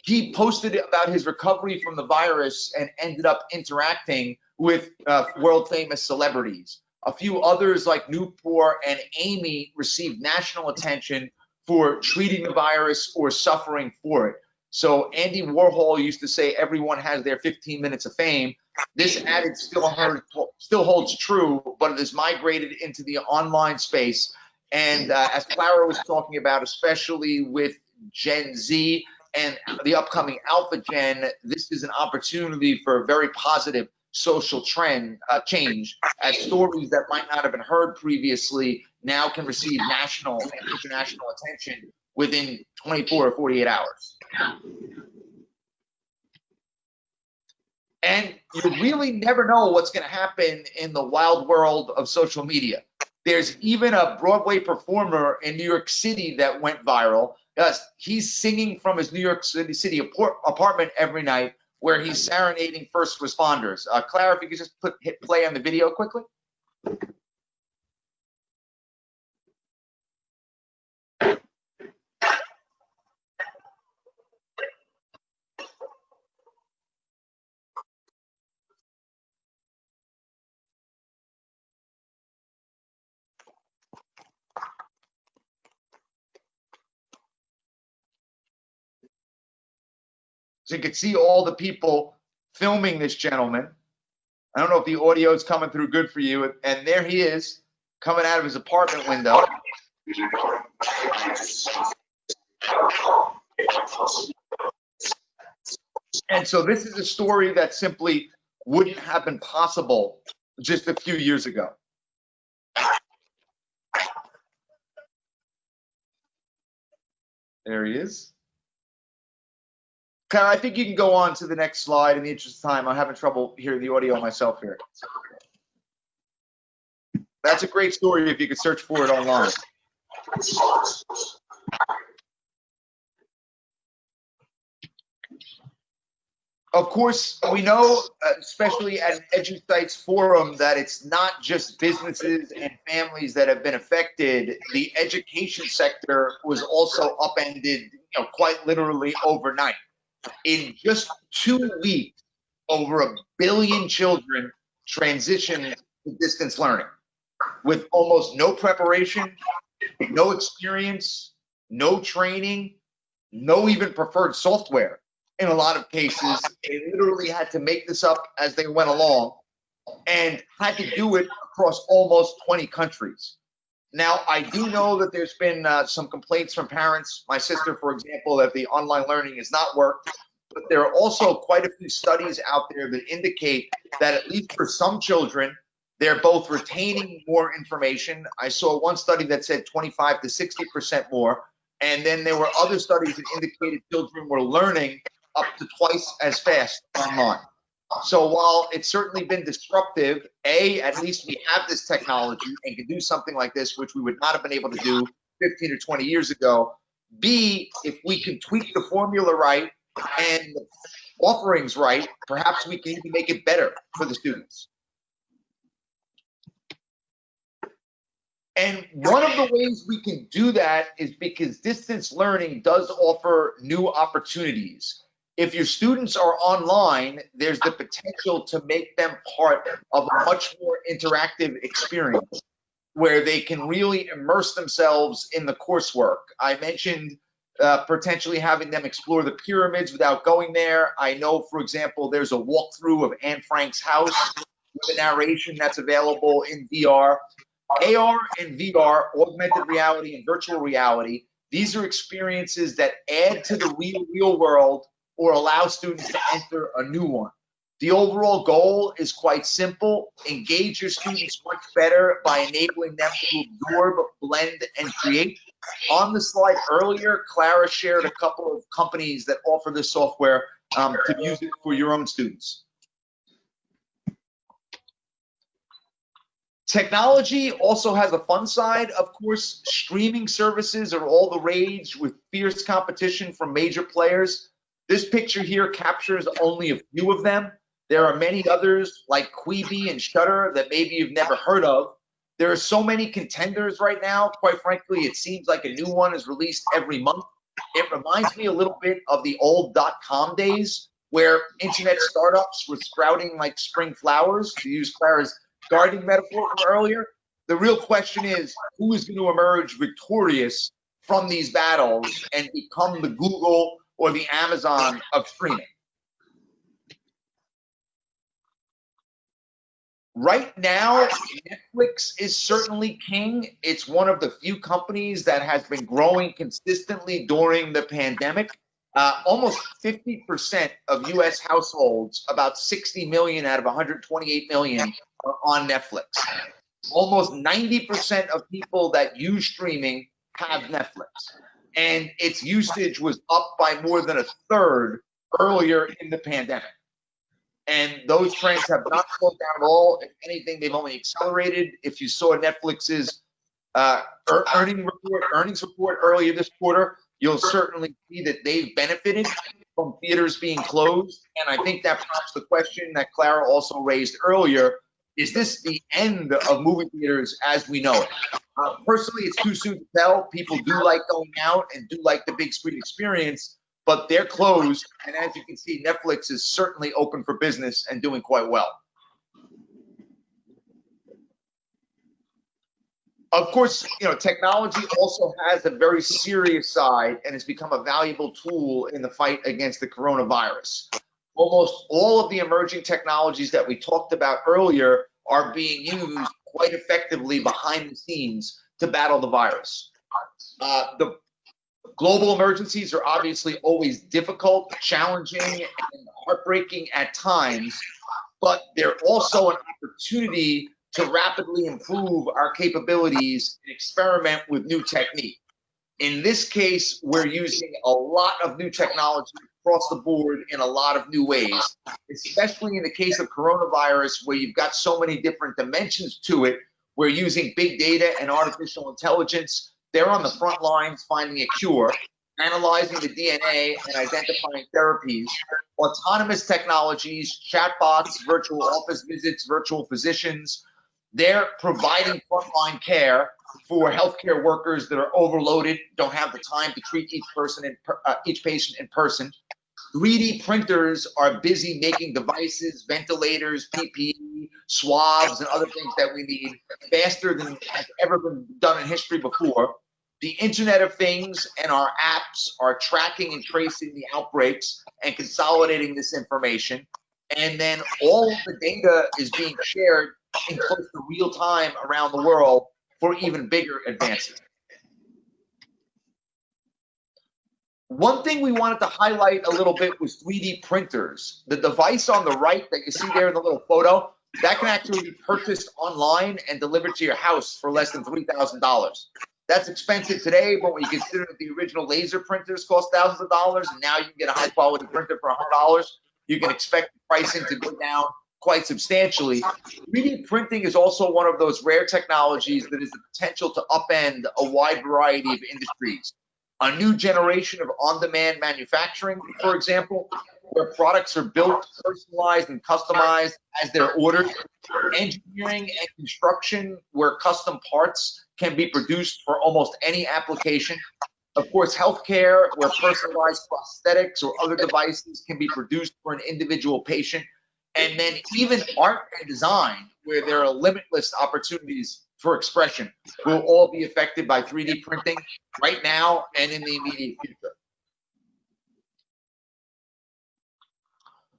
he posted about his recovery from the virus and ended up interacting with world-famous celebrities. A few others like Newport and Amy received national attention for treating the virus or suffering for it. So Andy Warhol used to say everyone has their 15 minutes of fame. This adage still holds true, but it has migrated into the online space. And as Clara was talking about, especially with Gen Z and the upcoming Alpha Gen, this is an opportunity for a very positive social trend change, as stories that might not have been heard previously now can receive national and international attention within 24 or 48 hours. And you really never know what's going to happen in the wild world of social media. There's even a Broadway performer in New York City that went viral. He's singing from his New York City apartment every night, where he's serenading first responders. Clara, if you could just hit play on the video quickly. So you can see all the people filming this gentleman. I don't know if the audio is coming through good for you. And there he is, coming out of his apartment window. And so this is a story that simply wouldn't have been possible just a few years ago. There he is. Clara, I think you can go on to the next slide in the interest of time. I'm having trouble hearing the audio myself here. That's a great story if you could search for it online. Of course, we know, especially at Edusight's forum, that it's not just businesses and families that have been affected. The education sector was also upended, quite literally overnight. In just 2 weeks, over 1 billion children transitioned to distance learning with almost no preparation, no experience, no training, no even preferred software. In a lot of cases, they literally had to make this up as they went along and had to do it across almost 20 countries. Now, I do know that there's been some complaints from parents, my sister, for example, that the online learning has not worked, but there are also quite a few studies out there that indicate that at least for some children, they're both retaining more information. I saw one study that said 25 to 60% more, and then there were other studies that indicated children were learning up to twice as fast online. So while it's certainly been disruptive, at least we have this technology and can do something like this, which we would not have been able to do 15 or 20 years ago. B, if we can tweak the formula right and the offerings right, perhaps we can even make it better for the students. And one of the ways we can do that is because distance learning does offer new opportunities. If your students are online, there's the potential to make them part of a much more interactive experience where they can really immerse themselves in the coursework. I mentioned potentially having them explore the pyramids without going there. I know, for example, there's a walkthrough of Anne Frank's house with a narration that's available in VR. AR and VR, augmented reality and virtual reality, These are experiences that add to the real world or allow students to enter a new one. The overall goal is quite simple: engage your students much better by enabling them to absorb, blend, and create. On the slide earlier, Clara shared a couple of companies that offer this software to use it for your own students. Technology also has a fun side. Of course, streaming services are all the rage with fierce competition from major players. This picture here captures only a few of them. There are many others like Quibi and Shudder that maybe you've never heard of. There are so many contenders right now. Quite frankly, it seems like a new one is released every month. It reminds me a little bit of the old .com days where internet startups were sprouting like spring flowers, to use Clara's gardening metaphor from earlier. The real question is, who is going to emerge victorious from these battles and become the Google or the Amazon of streaming? Right now, Netflix is certainly king. It's one of the few companies that has been growing consistently during the pandemic. Almost 50% of US households, about 60 million out of 128 million, are on Netflix. Almost 90% of people that use streaming have Netflix. And its usage was up by more than a third earlier in the pandemic. And those trends have not slowed down at all. If anything, they've only accelerated. If you saw Netflix's earnings report earlier this quarter, you'll certainly see that they've benefited from theaters being closed. And I think that prompts the question that Clara also raised earlier: is this the end of movie theaters as we know it? Personally, it's too soon to tell. People do like going out and do like the big screen experience, but they're closed. And as you can see, Netflix is certainly open for business and doing quite well. Of course, technology also has a very serious side and has become a valuable tool in the fight against the coronavirus. Almost all of the emerging technologies that we talked about earlier are being used quite effectively behind the scenes to battle the virus. The global emergencies are obviously always difficult, challenging, and heartbreaking at times, but they're also an opportunity to rapidly improve our capabilities and experiment with new technique. In this case, we're using a lot of new technology across the board in a lot of new ways, especially in the case of coronavirus, where you've got so many different dimensions to it. We're using big data and artificial intelligence. They're on the front lines finding a cure, analyzing the DNA and identifying therapies. Autonomous technologies, chatbots, virtual office visits, virtual physicians, they're providing frontline care for healthcare workers that are overloaded, don't have the time to treat each patient in person. 3D printers are busy making devices, ventilators, PPE, swabs, and other things that we need faster than has ever been done in history before. The Internet of Things and our apps are tracking and tracing the outbreaks and consolidating this information. And then all of the data is being shared in close to real time around the world for even bigger advances. One thing we wanted to highlight a little bit was 3D printers. The device on the right that you see there in the little photo, that can actually be purchased online and delivered to your house for less than $3,000. That's expensive today, but when you consider that the original laser printers cost thousands of dollars, and now you can get a high quality printer for $100, you can expect the pricing to go down quite substantially. 3D printing is also one of those rare technologies that has the potential to upend a wide variety of industries. A new generation of on-demand manufacturing, for example, where products are built, personalized, and customized as they're ordered. Engineering and construction, where custom parts can be produced for almost any application. Of course, healthcare, where personalized prosthetics or other devices can be produced for an individual patient. And then even art and design, where there are limitless opportunities for expression, will all be affected by 3D printing right now and in the immediate future.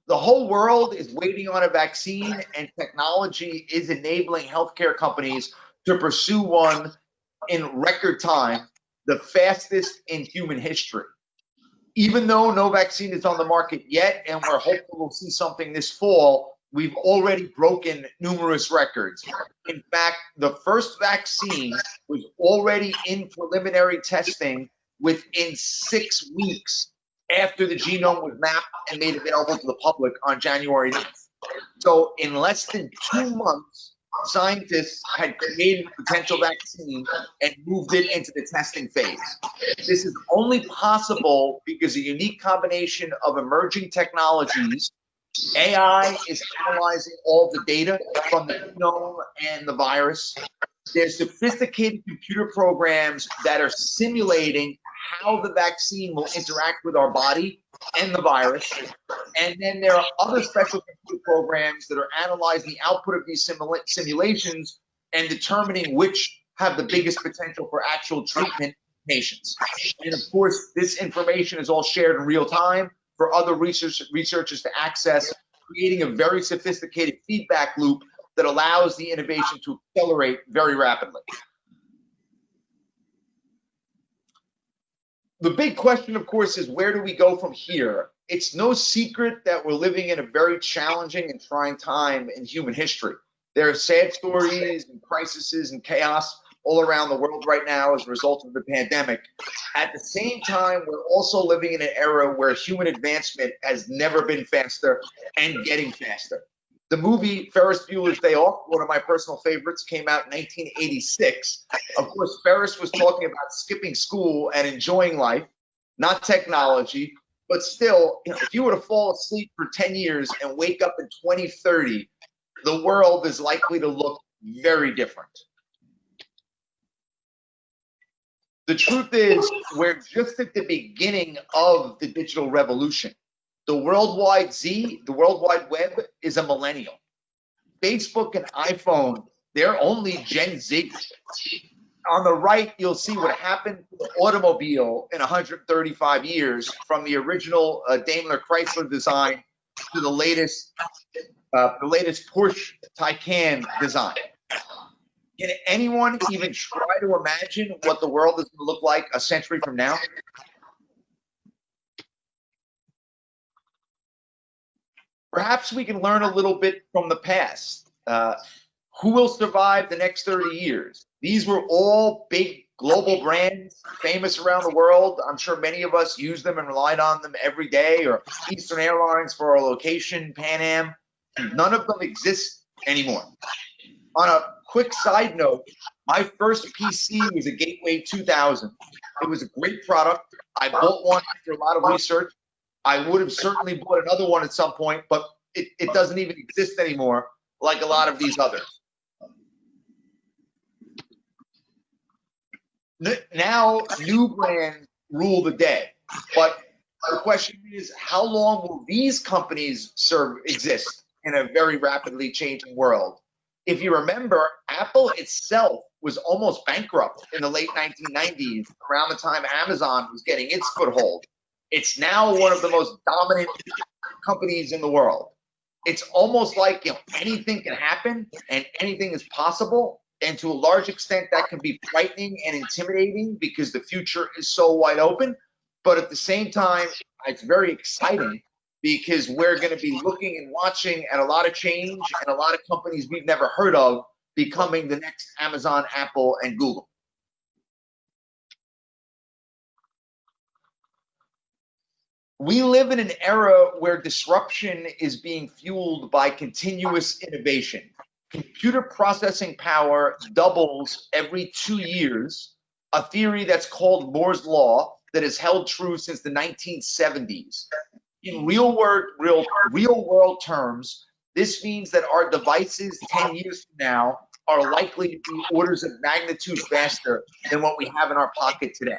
The whole world is waiting on a vaccine, and technology is enabling healthcare companies to pursue one in record time. the fastest in human history. Even though no vaccine is on the market yet, and we're hopeful we'll see something this fall, we've already broken numerous records. In fact, the first vaccine was already in preliminary testing within 6 weeks after the genome was mapped and made available to the public on January 9th. So in less than 2 months, scientists had created a potential vaccine and moved it into the testing phase. This is only possible because a unique combination of emerging technologies. AI is analyzing all the data from the genome and the virus. There's sophisticated computer programs that are simulating how the vaccine will interact with our body and the virus. And then there are other special computer programs that are analyzing the output of these simulations and determining which have the biggest potential for actual treatment patients. And of course, this information is all shared in real time for other researchers to access, creating a very sophisticated feedback loop that allows the innovation to accelerate very rapidly. The big question, of course, is where do we go from here? It's no secret that we're living in a very challenging and trying time in human history. There are sad stories and crises and chaos all around the world right now as a result of the pandemic. At the same time, we're also living in an era where human advancement has never been faster and getting faster. The movie Ferris Bueller's Day Off, one of my personal favorites, came out in 1986. Of course, Ferris was talking about skipping school and enjoying life, not technology, but still, if you were to fall asleep for 10 years and wake up in 2030, the world is likely to look very different. The truth is, we're just at the beginning of the digital revolution. The World Wide Web is a millennial. Facebook and iPhone, they're only Gen Z. On the right, you'll see what happened to the automobile in 135 years, from the original Daimler Chrysler design to the latest Porsche Taycan design. Can anyone even try to imagine what the world is going to look like a century from now? Perhaps we can learn a little bit from the past. Who will survive the next 30 years? These were all big global brands, famous around the world. I'm sure many of us use them and relied on them every day, or Eastern Airlines for our location, Pan Am. None of them exist anymore. On a quick side note, my first PC was a Gateway 2000. It was a great product. I bought one after a lot of research. I would have certainly bought another one at some point, but it doesn't even exist anymore, like a lot of these others. Now, new brands rule the day, but the question is, how long will these companies exist in a very rapidly changing world? If you remember, Apple itself was almost bankrupt in the late 1990s, around the time Amazon was getting its foothold. It's now one of the most dominant companies in the world. It's almost like, anything can happen and anything is possible. And to a large extent, that can be frightening and intimidating because the future is so wide open. But at the same time, it's very exciting because we're going to be looking and watching at a lot of change and a lot of companies we've never heard of becoming the next Amazon, Apple, and Google. We live in an era where disruption is being fueled by continuous innovation. Computer processing power doubles every 2 years, a theory that's called Moore's Law that has held true since the 1970s. In real world terms, this means that our devices 10 years from now are likely to be orders of magnitude faster than what we have in our pocket today.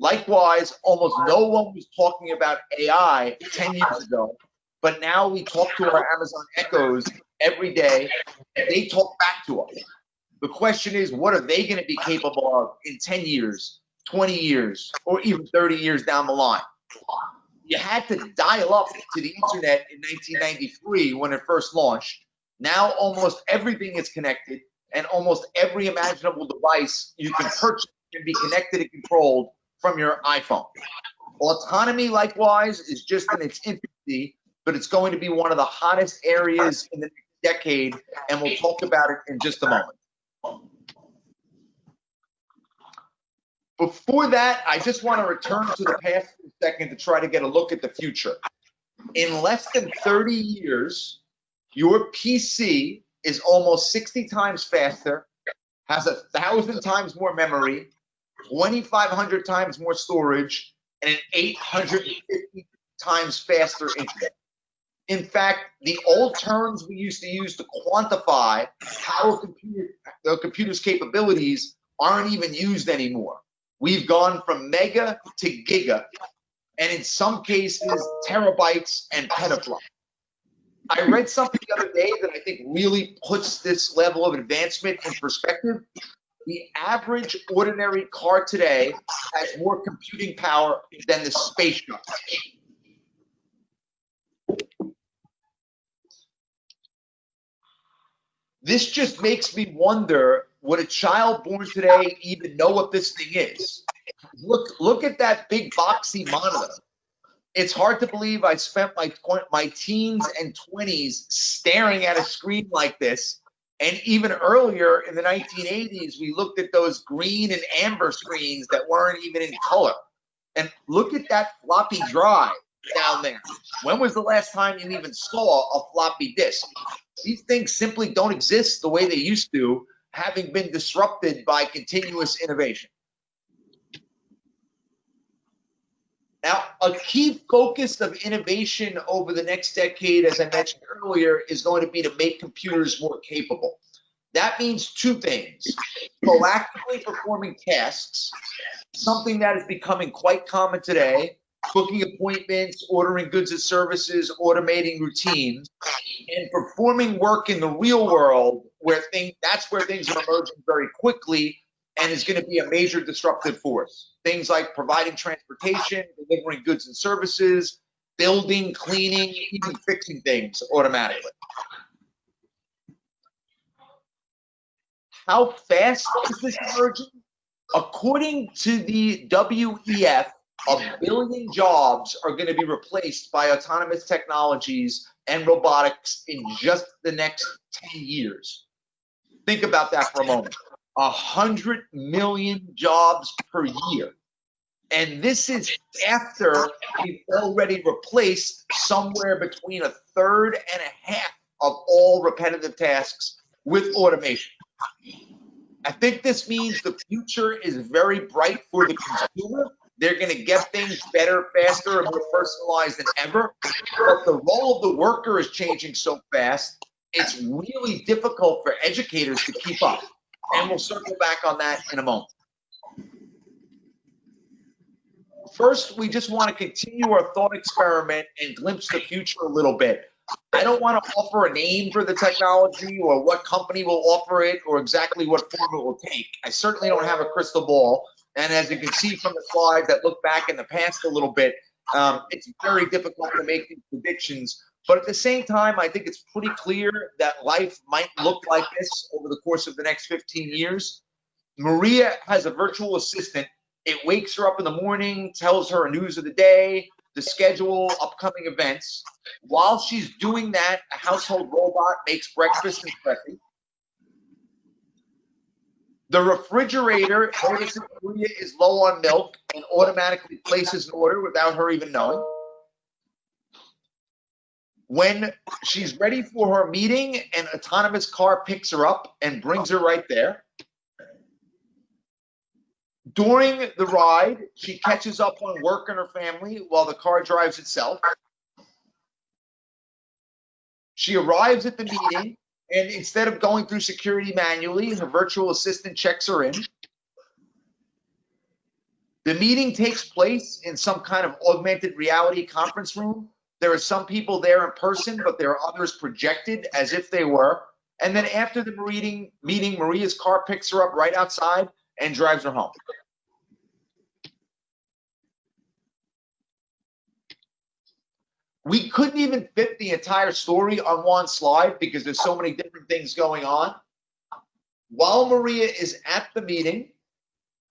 Likewise, almost no one was talking about AI 10 years ago, but now we talk to our Amazon Echoes every day, and they talk back to us. The question is, what are they going to be capable of in 10 years, 20 years, or even 30 years down the line? You had to dial up to the internet in 1993 when it first launched. Now almost everything is connected, and almost every imaginable device you can purchase can be connected and controlled from your iPhone. Autonomy, likewise, is just in its infancy, but it's going to be one of the hottest areas in the next decade, and we'll talk about it in just a moment. Before that, I just want to return to the past for a second to try to get a look at the future. In less than 30 years, your PC is almost 60 times faster, has 1,000 times more memory, 2,500 times more storage, and an 850 times faster internet. In fact, the old terms we used to use to quantify how the computer's capabilities aren't even used anymore. We've gone from mega to giga, and in some cases, terabytes and petabytes. I read something the other day that I think really puts this level of advancement in perspective. The average ordinary car today has more computing power than the space shuttle. This just makes me wonder, would a child born today even know what this thing is? Look at that big boxy monitor. It's hard to believe I spent my teens and 20s staring at a screen like this. And even earlier in the 1980s, we looked at those green and amber screens that weren't even in color. And look at that floppy drive down there. When was the last time you even saw a floppy disk? These things simply don't exist the way they used to, having been disrupted by continuous innovation. Now, a key focus of innovation over the next decade, as I mentioned earlier, is going to be to make computers more capable. That means two things: proactively performing tasks, something that is becoming quite common today, booking appointments, ordering goods and services, automating routines, and performing work in the real world that's where things are emerging very quickly and is going to be a major disruptive force. Things like providing transportation, delivering goods and services, building, cleaning, even fixing things automatically. How fast is this emerging? According to the WEF, 1 billion jobs are going to be replaced by autonomous technologies and robotics in just the next 10 years. Think about that for a moment. 100 million jobs per year. And this is after we've already replaced somewhere between 1/3 and 1/2 of all repetitive tasks with automation. I think this means the future is very bright for the consumer. They're going to get things better, faster, and more personalized than ever. But the role of the worker is changing so fast, it's really difficult for educators to keep up. And we'll circle back on that in a moment. First, we just want to continue our thought experiment and glimpse the future a little bit. I don't want to offer a name for the technology or what company will offer it or exactly what form it will take. I certainly don't have a crystal ball. And as you can see from the slides that look back in the past a little bit, it's very difficult to make these predictions. But at the same time, I think it's pretty clear that life might look like this over the course of the next 15 years. Maria has a virtual assistant. It wakes her up in the morning, tells her news of the day, the schedule, upcoming events. While she's doing that, a household robot makes breakfast and coffee. The refrigerator notices Maria is low on milk and automatically places an order without her even knowing. When she's ready for her meeting, an autonomous car picks her up and brings her right there. During the ride, she catches up on work and her family while the car drives itself. She arrives at the meeting, and instead of going through security manually, her virtual assistant checks her in. The meeting takes place in some kind of augmented reality conference room. There are some people there in person, but there are others projected as if they were. And then after the meeting, Maria's car picks her up right outside and drives her home. We couldn't even fit the entire story on one slide because there's so many different things going on. While Maria is at the meeting,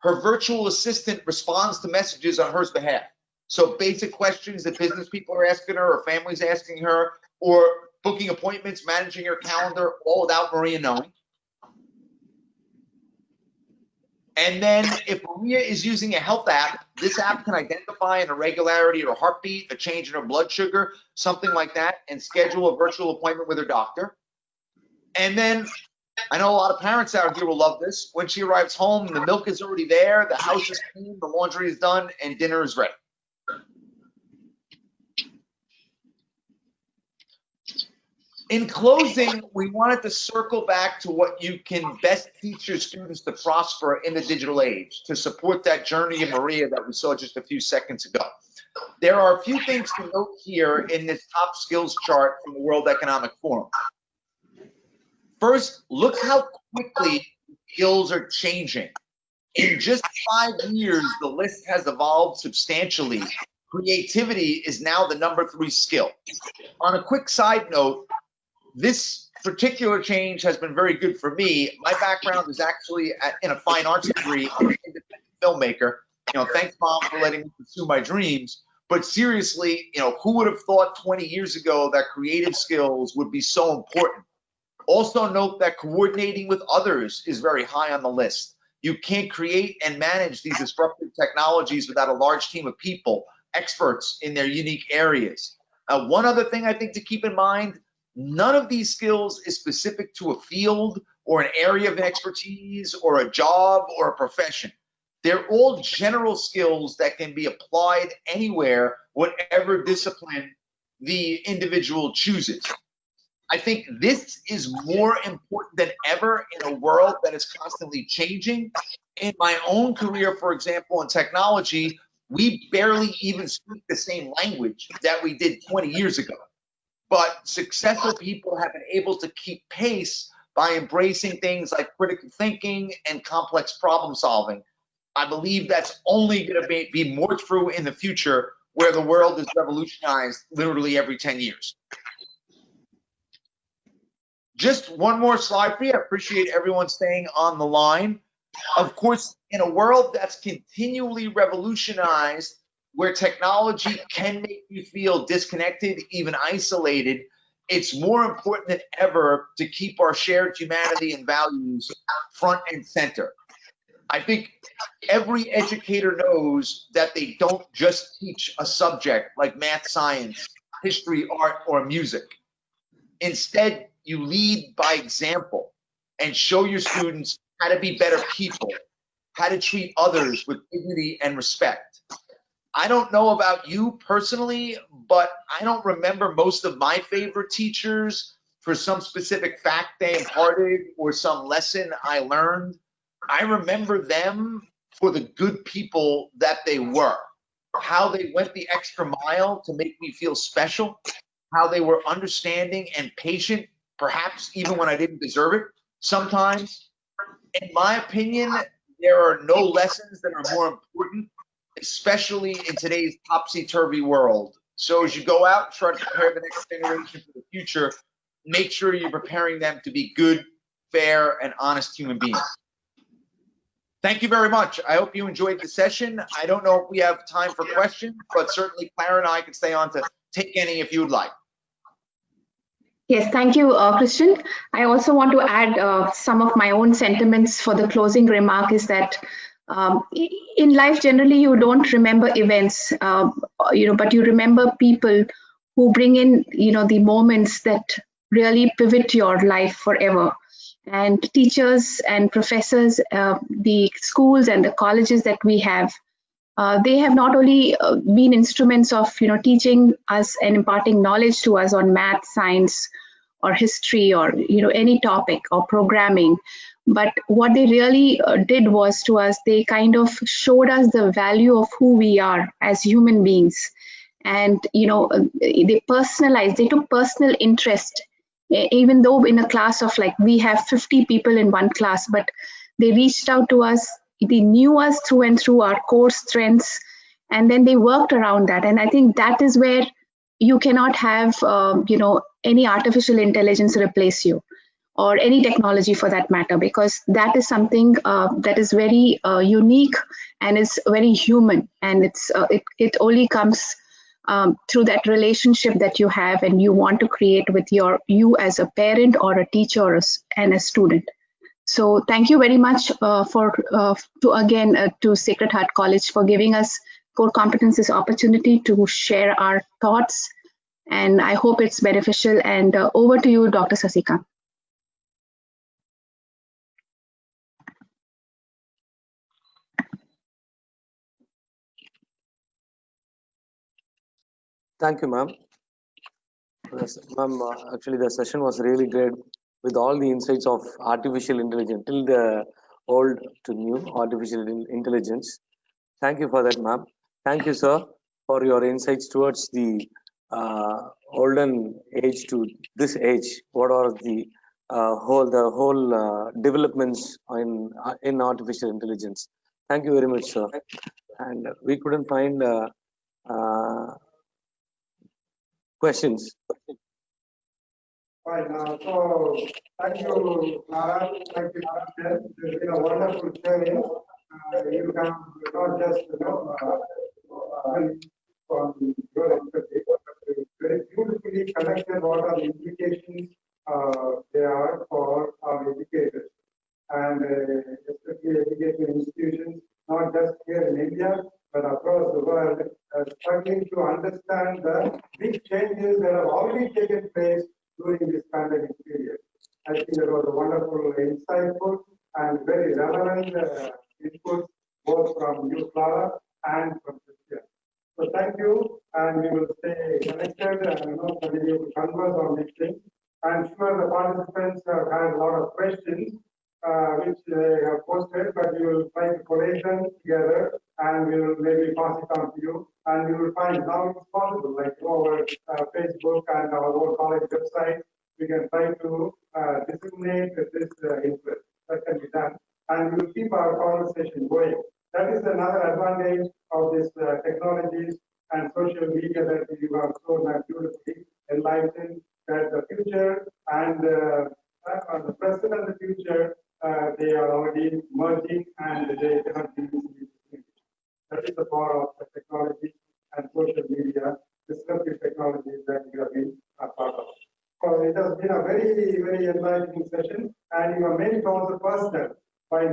her virtual assistant responds to messages on her behalf. So basic questions that business people are asking her or families asking her, or booking appointments, managing her calendar, all without Maria knowing. And then if Maria is using a health app, this app can identify an irregularity in her heartbeat, a change in her blood sugar, something like that, and schedule a virtual appointment with her doctor. And then I know a lot of parents out here will love this. When she arrives home, the milk is already there, the house is clean, the laundry is done, and dinner is ready. In closing, we wanted to circle back to what you can best teach your students to prosper in the digital age, to support that journey of Maria that we saw just a few seconds ago. There are a few things to note here in this top skills chart from the World Economic Forum. First, look how quickly skills are changing. In just 5 years, the list has evolved substantially. Creativity is now the #3 skill. On a quick side note, this particular change has been very good for me. My background is actually in a fine arts degree. I'm an independent filmmaker. Thanks, Mom, for letting me pursue my dreams. But seriously, who would have thought 20 years ago that creative skills would be so important? Also note that coordinating with others is very high on the list. You can't create and manage these disruptive technologies without a large team of people, experts in their unique areas. One other thing I think to keep in mind, none of these skills is specific to a field or an area of expertise or a job or a profession. They're all general skills that can be applied anywhere, whatever discipline the individual chooses. I think this is more important than ever in a world that is constantly changing. In my own career, for example, in technology, we barely even speak the same language that we did 20 years ago. But successful people have been able to keep pace by embracing things like critical thinking and complex problem solving. I believe that's only going to be more true in the future, where the world is revolutionized literally every 10 years. Just one more slide for you. I appreciate everyone staying on the line. Of course, in a world that's continually revolutionized, where technology can make you feel disconnected, even isolated, it's more important than ever to keep our shared humanity and values front and center. I think every educator knows that they don't just teach a subject like math, science, history, art, or music. Instead, you lead by example and show your students how to be better people, how to treat others with dignity and respect. I don't know about you personally, but I don't remember most of my favorite teachers for some specific fact they imparted or some lesson I learned. I remember them for the good people that they were, how they went the extra mile to make me feel special, how they were understanding and patient, perhaps even when I didn't deserve it sometimes. In my opinion, there are no lessons that are more important, especially in today's topsy-turvy world. So as you go out and try to prepare the next generation for the future, make sure you're preparing them to be good, fair, and honest human beings. Thank you very much. I hope you enjoyed the session. I don't know if we have time for questions, but certainly Clara and I can stay on to take any if you would like.
Yes, thank you, Christian. I also want to add some of my own sentiments for the closing remark is that in life, generally, you don't remember events, but you remember people who bring in, the moments that really pivot your life forever. And teachers and professors, the schools and the colleges that we have, they have not only been instruments of, teaching us and imparting knowledge to us on math, science, or history, or, any topic or programming. But what they really did was to us, they kind of showed us the value of who we are as human beings. And, they took personal interest, even though in a class of we have 50 people in one class, but they reached out to us, they knew us through and through, our core strengths, and then they worked around that. And I think that is where you cannot have, any artificial intelligence replace you. or any technology for that matter, because that is something that is very unique and is very human, and it only comes through that relationship that you have and you want to create with you as a parent or a teacher and a student. So thank you very much to Sacred Heart College for giving us core competencies opportunity to share our thoughts, and I hope it's beneficial. And over to you, Dr. Sasikant.
Thank you, ma'am. Yes, ma'am, actually the session was really great with all the insights of artificial intelligence, till the old to new artificial intelligence. Thank you for that, ma'am. Thank you, sir, for your insights towards the olden age to this age. What are the whole developments in artificial intelligence? Thank you very much, sir. And we couldn't find questions.
Fine. So thank you, Clara. Thank you, Captain. It's been a wonderful sharing. You have not just from your expertise, but very beautifully connected what are the implications they are for our educators and especially educational institutions, not just here in India, but across the world, struggling to understand the big changes that have already taken place during this pandemic period. I think that was a wonderful, insightful, and very relevant input, both from you, Clara, and from Christian. So thank you, and we will stay connected and continue to converse on these things. I'm sure the participants have had a lot of questions, which they have posted, but we will try to collate them together, and we will maybe pass it on to you, and we will find how it's possible, like over Facebook and our own college website, we can try to disseminate this interest. That can be done, and we will keep our conversation going. That is another advantage of this technologies and social media that you have so beautifully enlightened, that the future and the present and the future, they are already merging and they cannot be easily distinguished. That is the power of the technology and social media, disruptive technologies that you have been a part of. So it has been a very, very enlightening session, and you have made it also personal by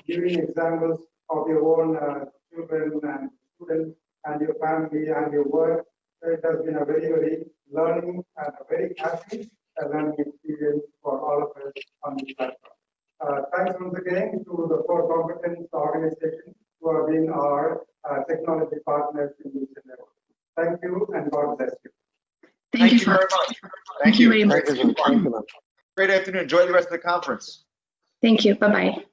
giving examples of your own children and students and your family and your work. So it has been a very, very learning and a very happy learning experience for all of us on this platform. Thanks once again to the core competence organization who have been our technology partners in this endeavor. Thank you, and God bless you.
Thank you
very much.
Thank you very much.
Thank you, ma'am.
Great afternoon. Enjoy the rest of the conference.
Thank you. Bye-bye.